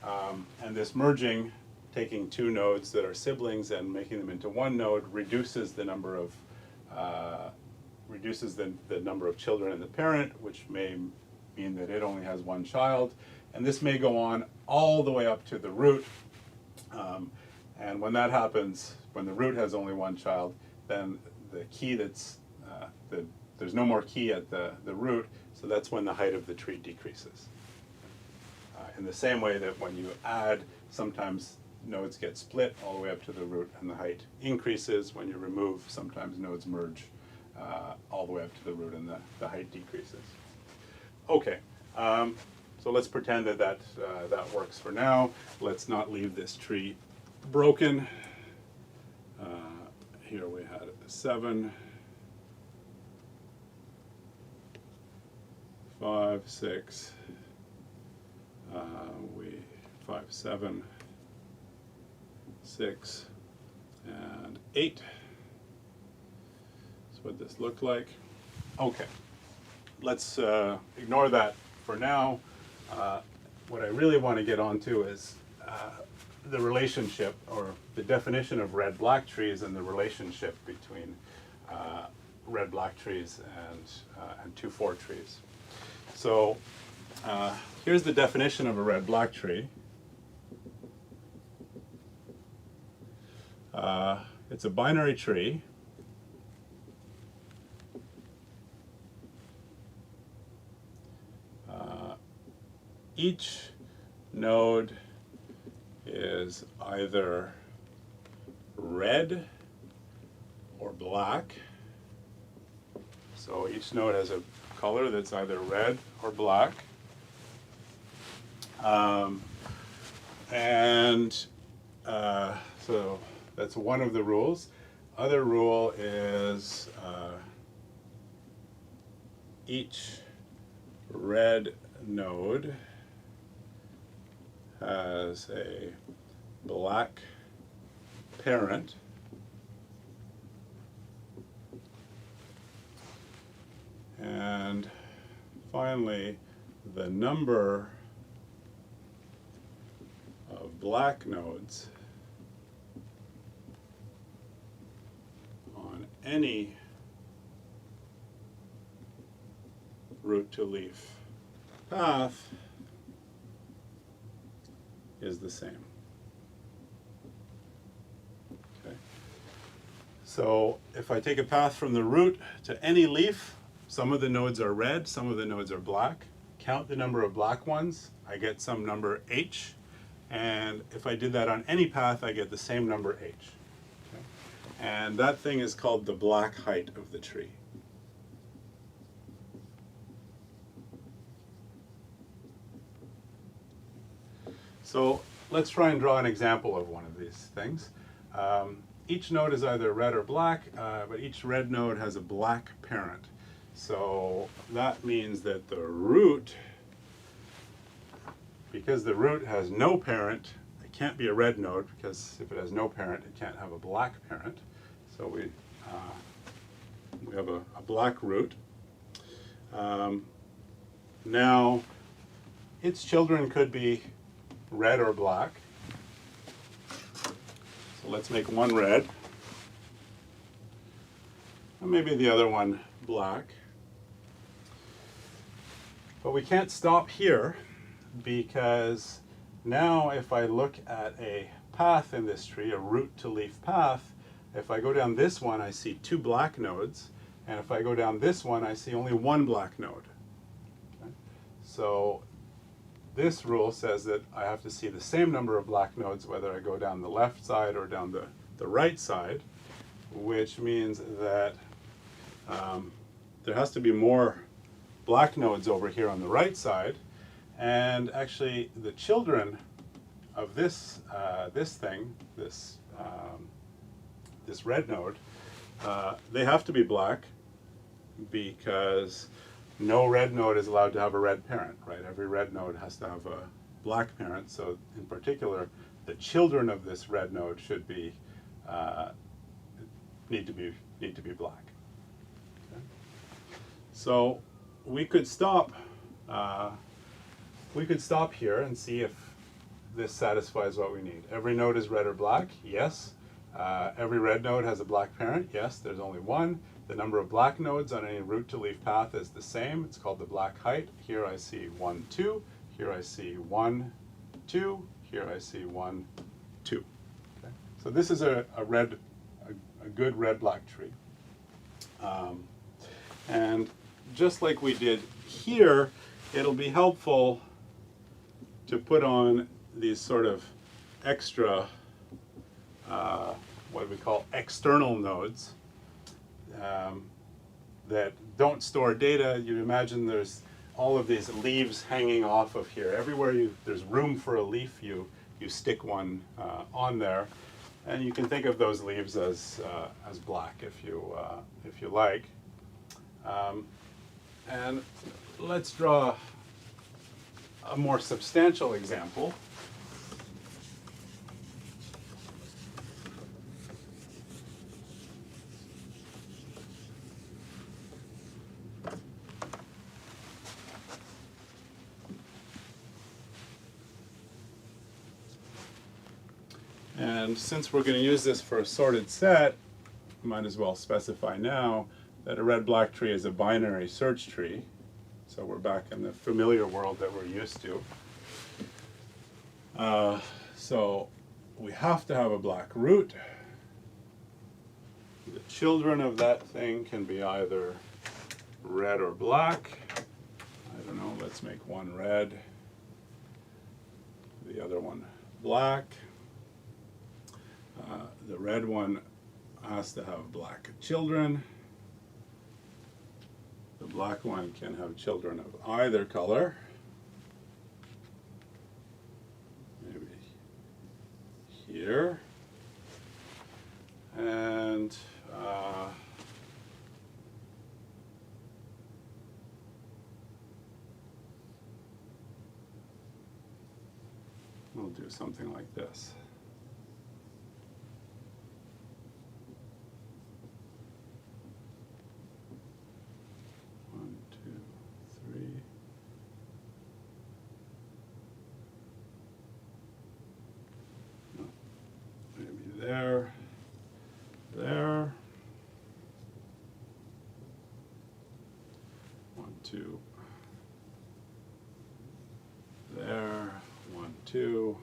Speaker 1: And this merging, taking 2 nodes that are siblings and making them into 1 node, reduces the number of the number of children in the parent, which may mean that it only has 1 child. And this may go on all the way up to the root. And when that happens, when the root has only 1 child, then the key there's no more key at the root, so that's when the height of the tree decreases. In the same way that when you add, sometimes nodes get split all the way up to the root and the height increases. When you remove, sometimes nodes merge all the way up to the root and the height decreases. Okay, so let's pretend that works for now. Let's not leave this tree broken. Here we had 7, 5, 6, 5, 7, 6, and 8. That's what this looked like. Okay, let's ignore that for now. What I really want to get onto is the relationship, or the definition of red-black trees, and the relationship between red-black trees and 2,4 trees. So here's the definition of a red-black tree. It's a binary tree. Each node is either red or black. So each node has a color that's either red or black. So that's one of the rules. Other rule is each red node has a black parent. And finally, the number of black nodes on any root to leaf path is the same. Okay. So if I take a path from the root to any leaf, some of the nodes are red, some of the nodes are black. Count the number of black ones, I get some number h. And if I did that on any path, I get the same number h. Okay. And that thing is called the black height of the tree. So let's try and draw an example of one of these things. Each node is either red or black, but each red node has a black parent. So that means that the root, because the root has no parent, it can't be a red node, because if it has no parent, it can't have a black parent. So we have a black root. Now, its children could be red or black. So let's make one red, and maybe the other one black. But we can't stop here, because now if I look at a path in this tree, a root to leaf path, if I go down this one, I see 2 black nodes, and if I go down this one, I see only 1 black node. Okay? So this rule says that I have to see the same number of black nodes whether I go down the left side or down the right side, which means that there has to be more black nodes over here on the right side, and actually the children of this this red node, they have to be black, because no red node is allowed to have a red parent, right? Every red node has to have a black parent. So in particular, the children of this red node should be need to be black. Okay? So we could stop here and see if this satisfies what we need. Every node is red or black, yes. Every red node has a black parent, yes. There's only one. The number of black nodes on any root to leaf path is the same. It's called the black height. Here I see 1, 2. Here I see 1, 2. Here I see 1, 2. Okay? So this is a good red-black tree. And just like we did here, it'll be helpful to put on these sort of extra, what we call external nodes, that don't store data. You imagine there's all of these leaves hanging off of here. Everywhere there's room for a leaf, you stick one on there, and you can think of those leaves as black if you like. And let's draw a more substantial example. And since we're going to use this for a sorted set, might as well specify now that a red-black tree is a binary search tree. So we're back in the familiar world that we're used to. So we have to have a black root. The children of that thing can be either red or black. I don't know, let's make one red, the other one black. The red one has to have black children. The black one can have children of either color. Maybe here. And we'll do something like this. There, there, 1, 2, there, 1, 2,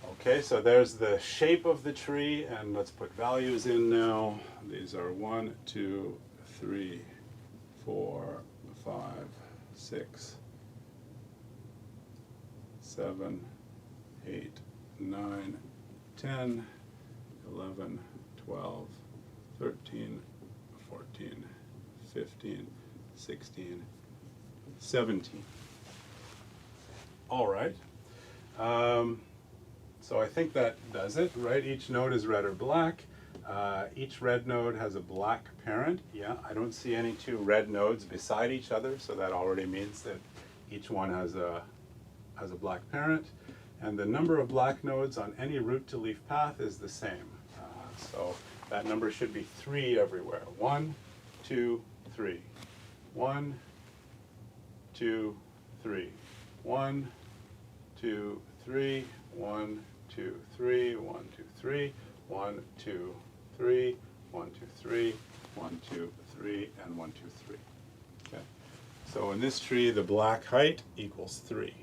Speaker 1: okay, so there's the shape of the tree, and let's put values in now. These are 1, 2, 3, 4, 5, 6, 7, 8, 9, 10, 11, 12, 13, 14, 15, 16, 17. All right. So I think that does it, right? Each node is red or black. Each red node has a black parent. Yeah, I don't see any two red nodes beside each other, so that already means that each one has a black parent. And the number of black nodes on any root to leaf path is the same. So that number should be 3 everywhere. 1, 2, 3. 1, 2, 3. 1, 2, 3. 1, 2, 3. 1, 2, 3. 1, 2, 3, 1, 2, 3, 1, 2, 3, and 1, 2, 3. Okay. So in this tree, the black height equals 3.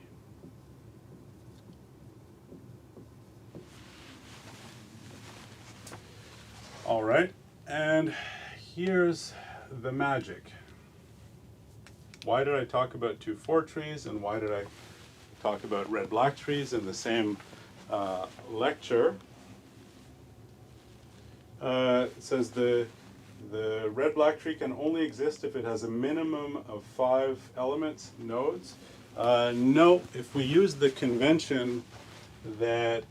Speaker 1: All right, and here's the magic. Why did I talk about 2-4 trees, and why did I talk about red-black trees in the same lecture? It says the red-black tree can only exist if it has a minimum of 5 elements, nodes. No, if we use the convention that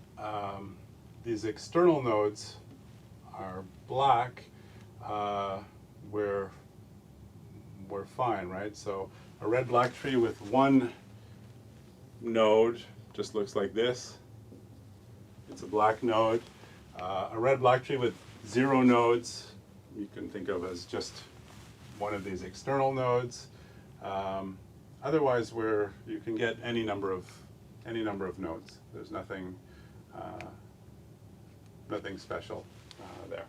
Speaker 1: these external nodes are black, we're fine, right? So a red-black tree with one node just looks like this. It's a black node. A red-black tree with 0 nodes, you can think of as just one of these external nodes. Otherwise, you can get any number of nodes. There's nothing special there.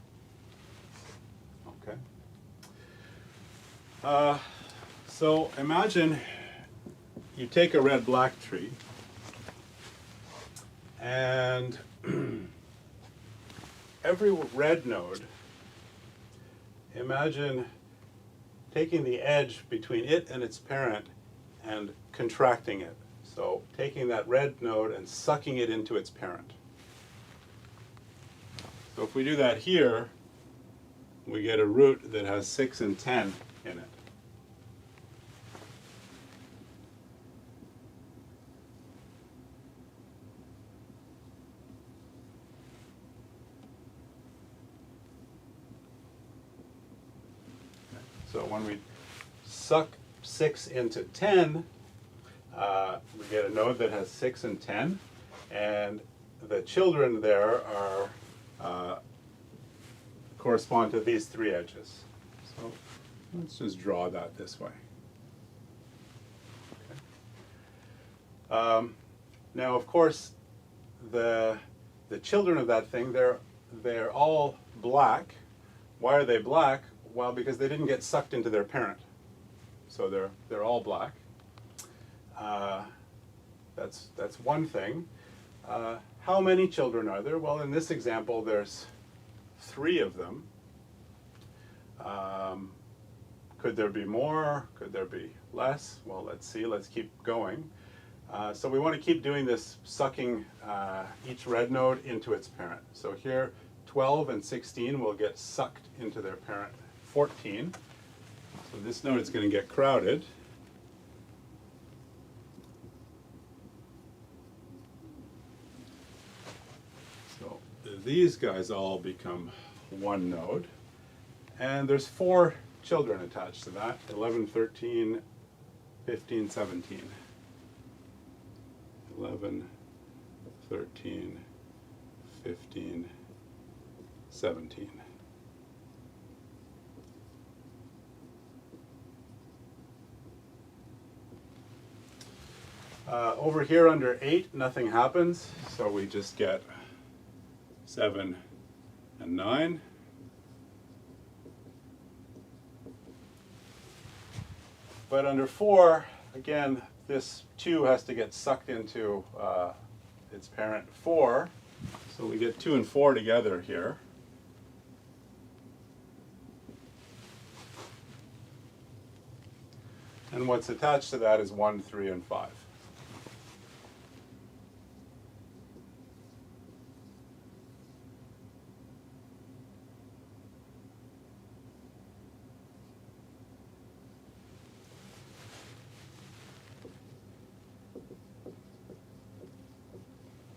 Speaker 1: Okay. So imagine you take a red-black tree and every red node, imagine taking the edge between it and its parent and contracting it. So taking that red node and sucking it into its parent. So if we do that here, we get a root that has 6 and 10 in it. So when we suck 6 into 10, we get a node that has 6 and 10, and the children there are correspond to these 3 edges. So let's just draw that this way. Now, of course, the children of that thing, they're all black. Why are they black? Well, because they didn't get sucked into their parent. So they're all black. That's one thing. How many children are there? Well, in this example, there's 3 of them. Could there be more? Could there be less? Well, let's see. Let's keep going. So we want to keep doing this, sucking each red node into its parent. So here, 12 and 16 will get sucked into their parent 14. So this node is going to get crowded. So these guys all become one node. And there's 4 children attached to that, 11, 13, 15, 17. 11, 13, 15, 17. Over here under 8, nothing happens, so we just get 7 and 9. But under 4, again, this 2 has to get sucked into its parent 4. So we get 2 and 4 together here. And what's attached to that is 1, 3, and 5.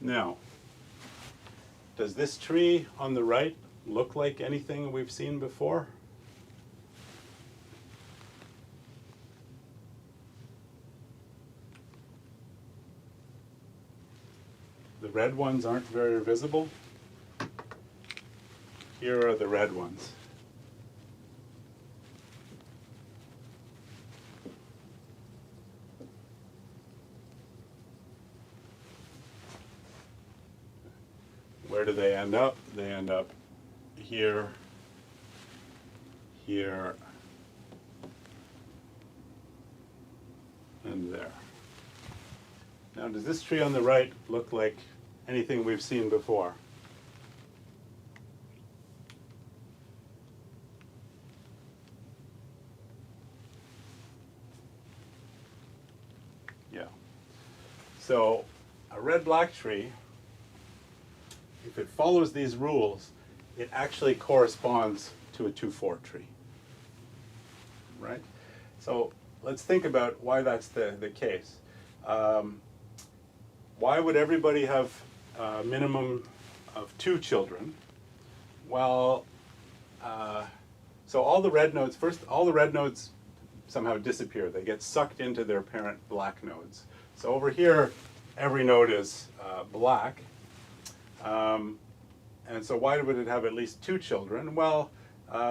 Speaker 1: Now, does this tree on the right look like anything we've seen before? The red ones aren't very visible. Here are the red ones. Where do they end up? They end up here, here, and there. Now, does this tree on the right look like anything we've seen before? Yeah. So, a red-black tree, if it follows these rules, it actually corresponds to a 2-4 tree, right? So let's think about why that's the case. Why would everybody have a minimum of 2 children? Well, so all the red nodes, all the red nodes somehow disappear. They get sucked into their parent black nodes. So over here, every node is black. And so why would it have at least 2 children? Well,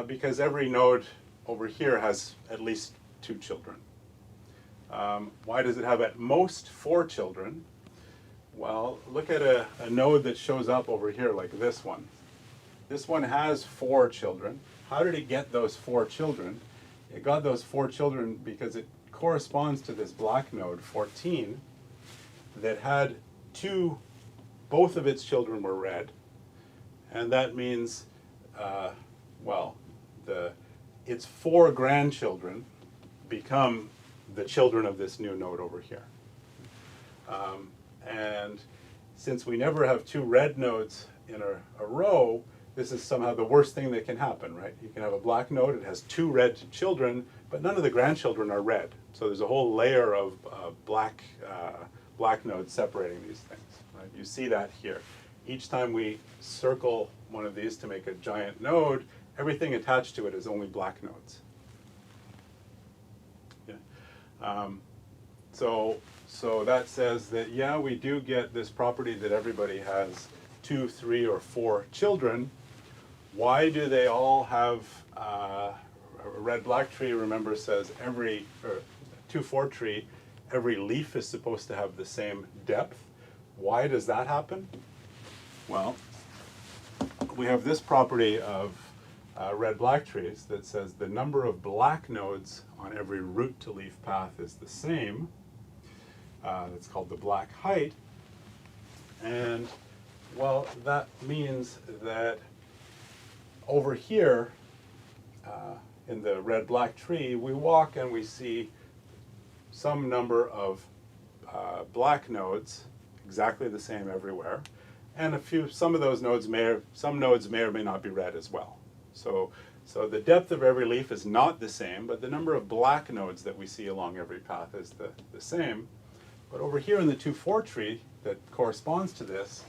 Speaker 1: because every node over here has at least 2 children. Why does it have at most 4 children? Well, look at a node that shows up over here like this one. This one has 4 children. How did it get those 4 children? It got those 4 children because it corresponds to this black node, 14, that had both of its children were red. And that means, well, its 4 grandchildren become the children of this new node over here. And since we never have 2 red nodes in a row, this is somehow the worst thing that can happen, right? You can have a black node, it has 2 red children, but none of the grandchildren are red. So there's a whole layer of black nodes separating these things, right? You see that here. Each time we circle one of these to make a giant node, everything attached to it is only black nodes. Yeah. So that says that, yeah, we do get this property that everybody has 2, 3, or 4 children. Why do they all have a red-black tree? Remember, says 2-4 tree, every leaf is supposed to have the same depth. Why does that happen? Well, we have this property of red-black trees that says the number of black nodes on every root to leaf path is the same. That's called the black height. And well, that means that over here in the red-black tree, we walk and we see some number of black nodes, exactly the same everywhere, and some of those nodes some nodes may or may not be red as well. So the depth of every leaf is not the same, but the number of black nodes that we see along every path is the same. But over here in the 2,4 tree that corresponds to this,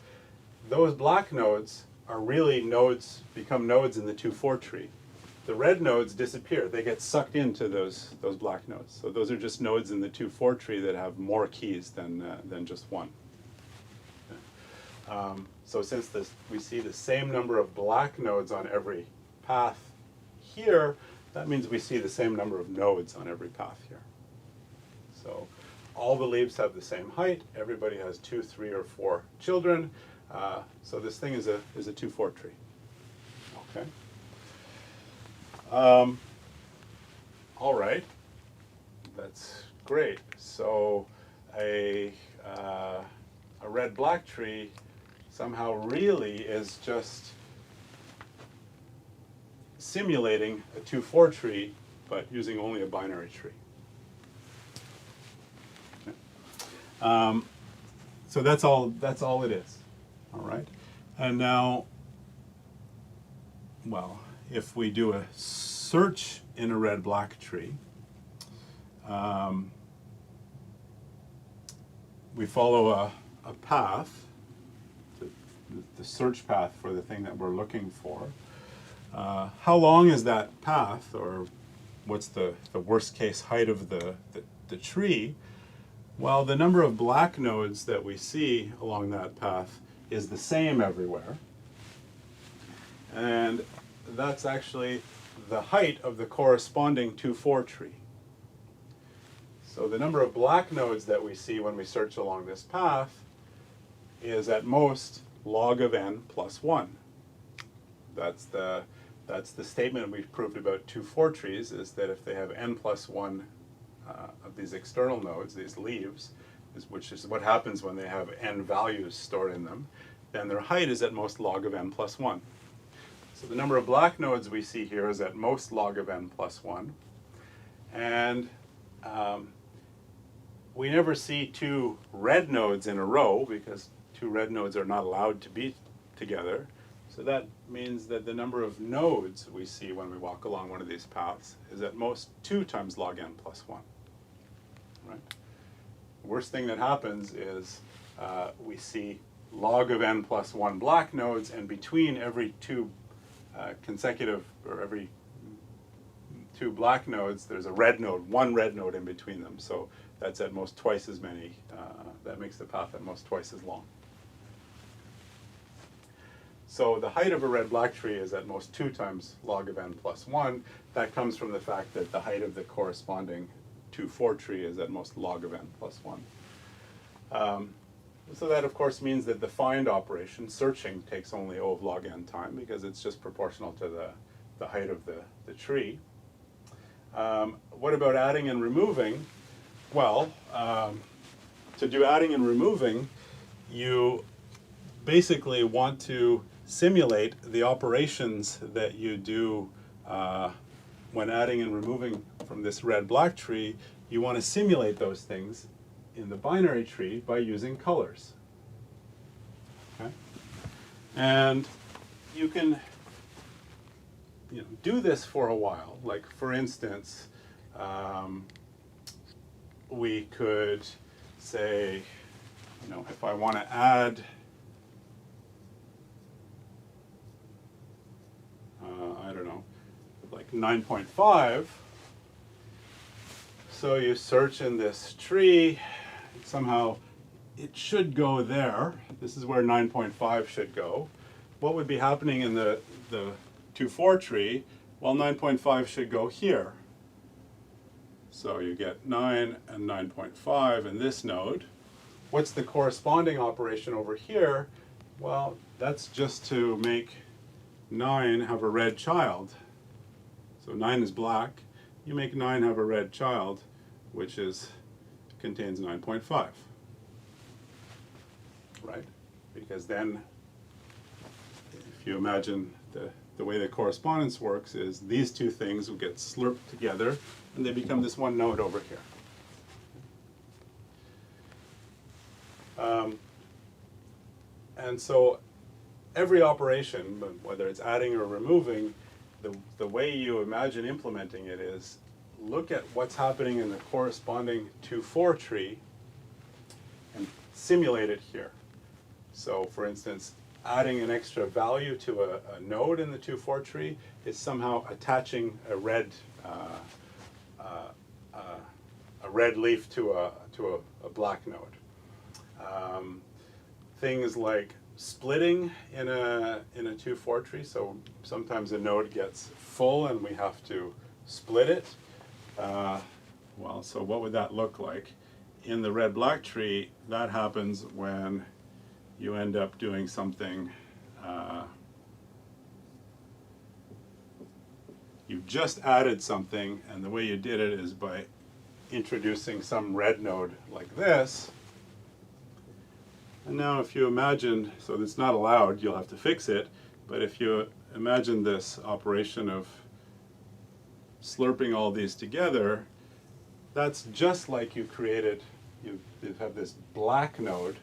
Speaker 1: those black nodes are really nodes, become nodes in the 2,4 tree. The red nodes disappear. They get sucked into those black nodes. So those are just nodes in the 2,4 tree that have more keys than just one. So since we see the same number of black nodes on every path here, that means we see the same number of nodes on every path here. So all the leaves have the same height. Everybody has 2, 3, or 4 children. So this thing is a 2,4 tree. Okay. All right. That's great. So a red-black tree somehow really is just simulating a 2,4 tree, but using only a binary tree. Okay. So that's all it is. All right. And now, well, if we do a search in a red-black tree, we follow a path, the search path for the thing that we're looking for. How long is that path, or what's the worst case height of the tree? Well, the number of black nodes that we see along that path is the same everywhere. And that's actually the height of the corresponding 2,4 tree. So the number of black nodes that we see when we search along this path is at most log of n plus 1. That's the statement we've proved about 2,4 trees, is that if they have n plus 1 of these external nodes, these leaves, which is what happens when they have n values stored in them, then their height is at most log of n plus 1. So the number of black nodes we see here is at most log of n plus 1. And we never see 2 red nodes in a row, because 2 red nodes are not allowed to be together. So that means that the number of nodes we see when we walk along one of these paths is at most 2 times log n plus 1. Right? The worst thing that happens is we see log of n plus 1 black nodes, and between every 2 consecutive, or every 2 black nodes, there's a red node, 1 red node in between them. So that's at most twice as many. That makes the path at most twice as long. So the height of a red-black tree is at most 2 times log of n plus 1. That comes from the fact that the height of the corresponding 2,4 tree is at most log of n plus 1. So that, of course, means that the find operation, searching, takes only O of log n time, because it's just proportional to the height of the tree. What about adding and removing? Well, to do adding and removing, you basically want to simulate the operations that you do when adding and removing from this red-black tree. You want to simulate those things in the binary tree by using colors. Okay? And you can do this for a while. Like, for instance, we could say, if I want to add I don't know, like 9.5. So you search in this tree, somehow it should go there. This is where 9.5 should go. What would be happening in the 2,4 tree? Well, 9.5 should go here. So you get 9 and 9.5 in this node. What's the corresponding operation over here? Well, that's just to make 9 have a red child. So 9 is black. You make 9 have a red child, which contains 9.5. Right? Because then, if you imagine the way the correspondence works is these two things will get slurped together and they become this one node over here. And so every operation, whether it's adding or removing, the way you imagine implementing it is look at what's happening in the corresponding 2-4 tree and simulate it here. So for instance, adding an extra value to a node in the 2-4 tree is somehow attaching a red leaf to a black node. Things like splitting in a 2-4 tree. So sometimes a node gets full and we have to split it. Well, so what would that look like? In the red-black tree, that happens when you end up doing something, you've just added something, and the way you did it is by introducing some red node like this. And now if you imagine, so it's not allowed, you'll have to fix it, but if you imagine this operation of slurping all these together, that's just like you created, you have this black node,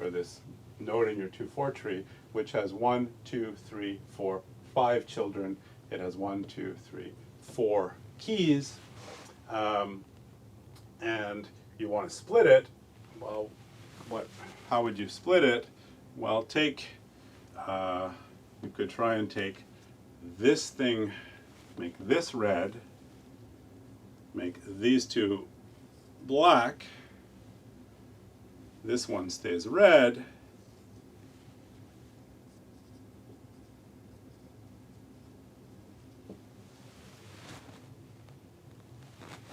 Speaker 1: or this node in your 2-4 tree, which has 1, 2, 3, 4, 5 children. It has 1, 2, 3, 4 keys, and you want to split it. Well, how would you split it? Well, you could try and take this thing, make this red, make these two black, this one stays red,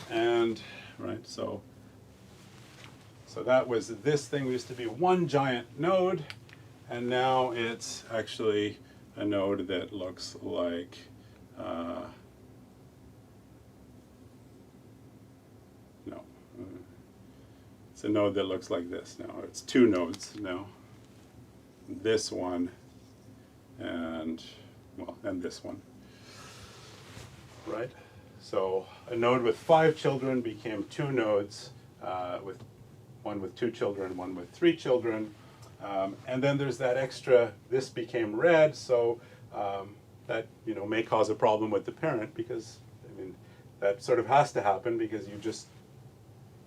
Speaker 1: and right, so that was this thing used to be one giant node, and now it's actually a node that looks like it's a node that looks like this now. It's two nodes now. This one and this one. Right? So a node with 5 children became 2 nodes, with one with 2 children, one with 3 children. And then there's that extra, this became red, so that may cause a problem with the parent, because that sort of has to happen, because you just,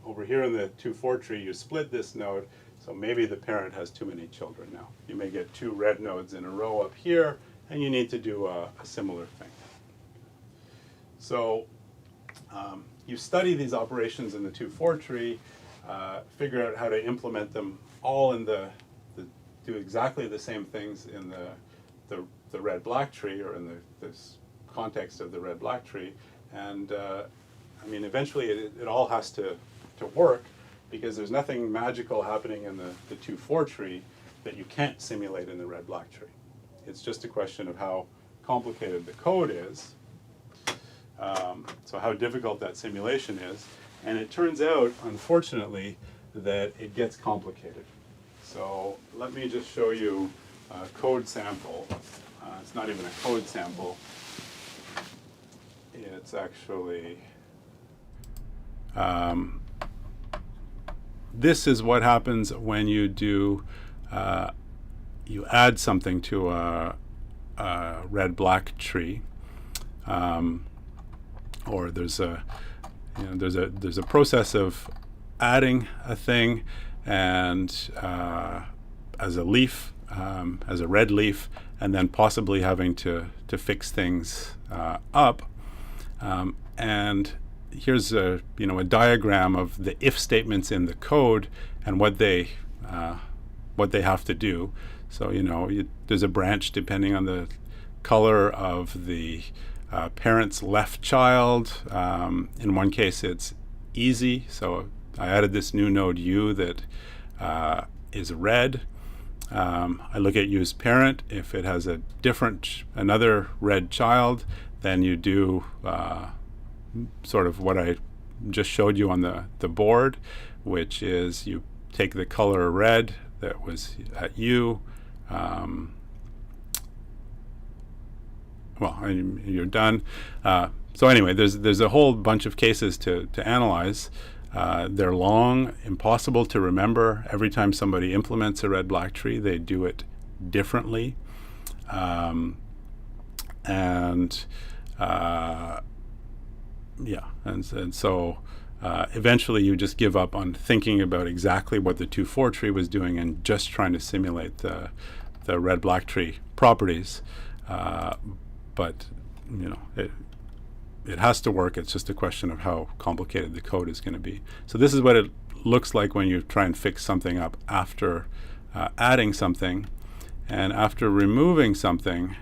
Speaker 1: over here in the 2-4 tree, you split this node, so maybe the parent has too many children now. You may get 2 red nodes in a row up here, and you need to do a similar thing. So you study these operations in the 2-4 tree, figure out how to implement them all in do exactly the same things in the red-black tree, or in this context of the red-black tree, and eventually it all has to work, because there's nothing magical happening in the 2-4 tree that you can't simulate in the red-black tree. It's just a question of how complicated the code is, so how difficult that simulation is, and it turns out, unfortunately, that it gets complicated. So let me just show you a code sample. It's not even a code sample. It's actually, this is what happens when you do, you add something to a red-black tree, or there's a process of adding a thing, and as a leaf, as a red leaf, and then possibly having to fix things up. And here's a diagram of the if statements in the code and what they have to do. So there's a branch depending on the color of the parent's left child. In one case, it's easy. So I added this new node U that is red. I look at U's parent. If it has another red child, then you do sort of what I just showed you on the board, which is you take the color red that was at U, and you're done. So anyway, there's a whole bunch of cases to analyze. They're long, impossible to remember. Every time somebody implements a red-black tree, they do it differently. And so eventually you just give up on thinking about exactly what the 2,4 tree was doing and just trying to simulate the red-black tree properties. But it has to work. It's just a question of how complicated the code is going to be. So this is what it looks like when you try and fix something up after adding something. And after removing something,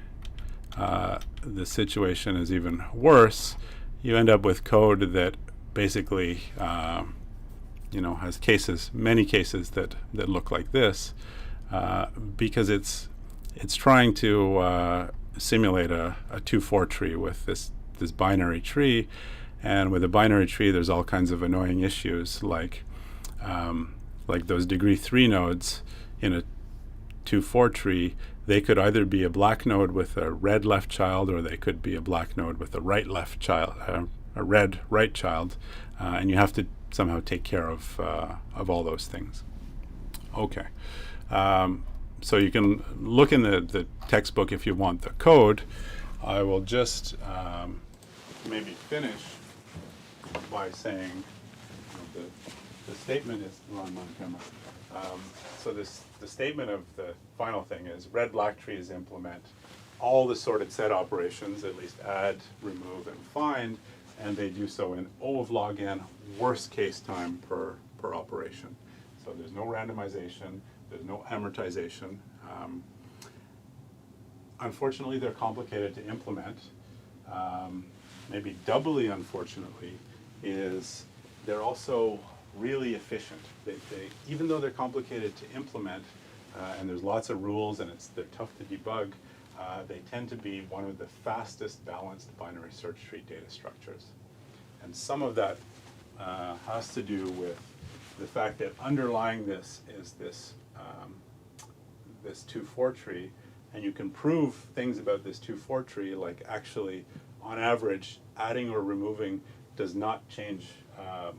Speaker 1: the situation is even worse. You end up with code that basically has many cases that look like this, because it's trying to simulate a 2,4 tree with this binary tree. And with a binary tree, there's all kinds of annoying issues, like those degree 3 nodes in a 2,4 tree. They could either be a black node with a red left child, or they could be a black node with a a red right child, and you have to somehow take care of all those things. Okay. So you can look in the textbook if you want the code. I will just maybe finish by saying the statement is on camera. So the statement of the final thing is red-black trees implement all the sorted set operations, at least add, remove, and find, and they do so in O of log n, worst case time per operation. So there's no randomization. There's no amortization. Unfortunately, they're complicated to implement. Maybe doubly unfortunately is they're also really efficient. Even though they're complicated to implement, and there's lots of rules and they're tough to debug, they tend to be one of the fastest balanced binary search tree data structures. And some of that has to do with the fact that underlying this is this 2,4 tree, and you can prove things about this 2,4 tree, like actually, on average, adding or removing does not change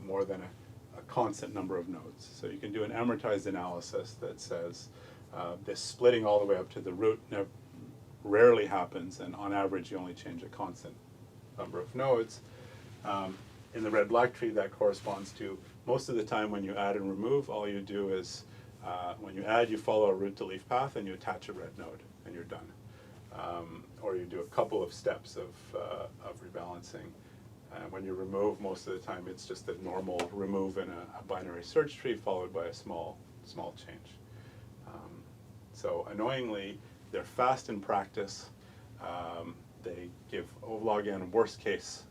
Speaker 1: more than a constant number of nodes. So you can do an amortized analysis that says this splitting all the way up to the root rarely happens, and on average, you only change a constant number of nodes. In the red-black tree, that corresponds to most of the time when you add and remove, all you do is when you add, you follow a root to leaf path and you attach a red node and you're done. Or you do a couple of steps of rebalancing. When you remove, most of the time it's just a normal remove in a binary search tree followed by a small change. So annoyingly, they're fast in practice. They give O log n worst case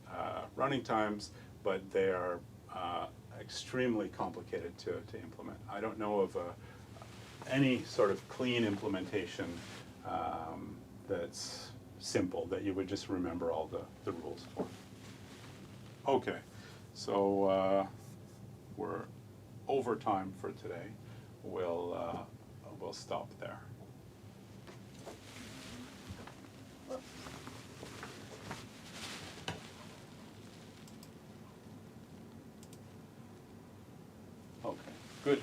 Speaker 1: running times, but they are extremely complicated to implement. I don't know of any sort of clean implementation that's simple, that you would just remember all the rules for. Okay, so we're over time for today. We'll stop there. Okay, good.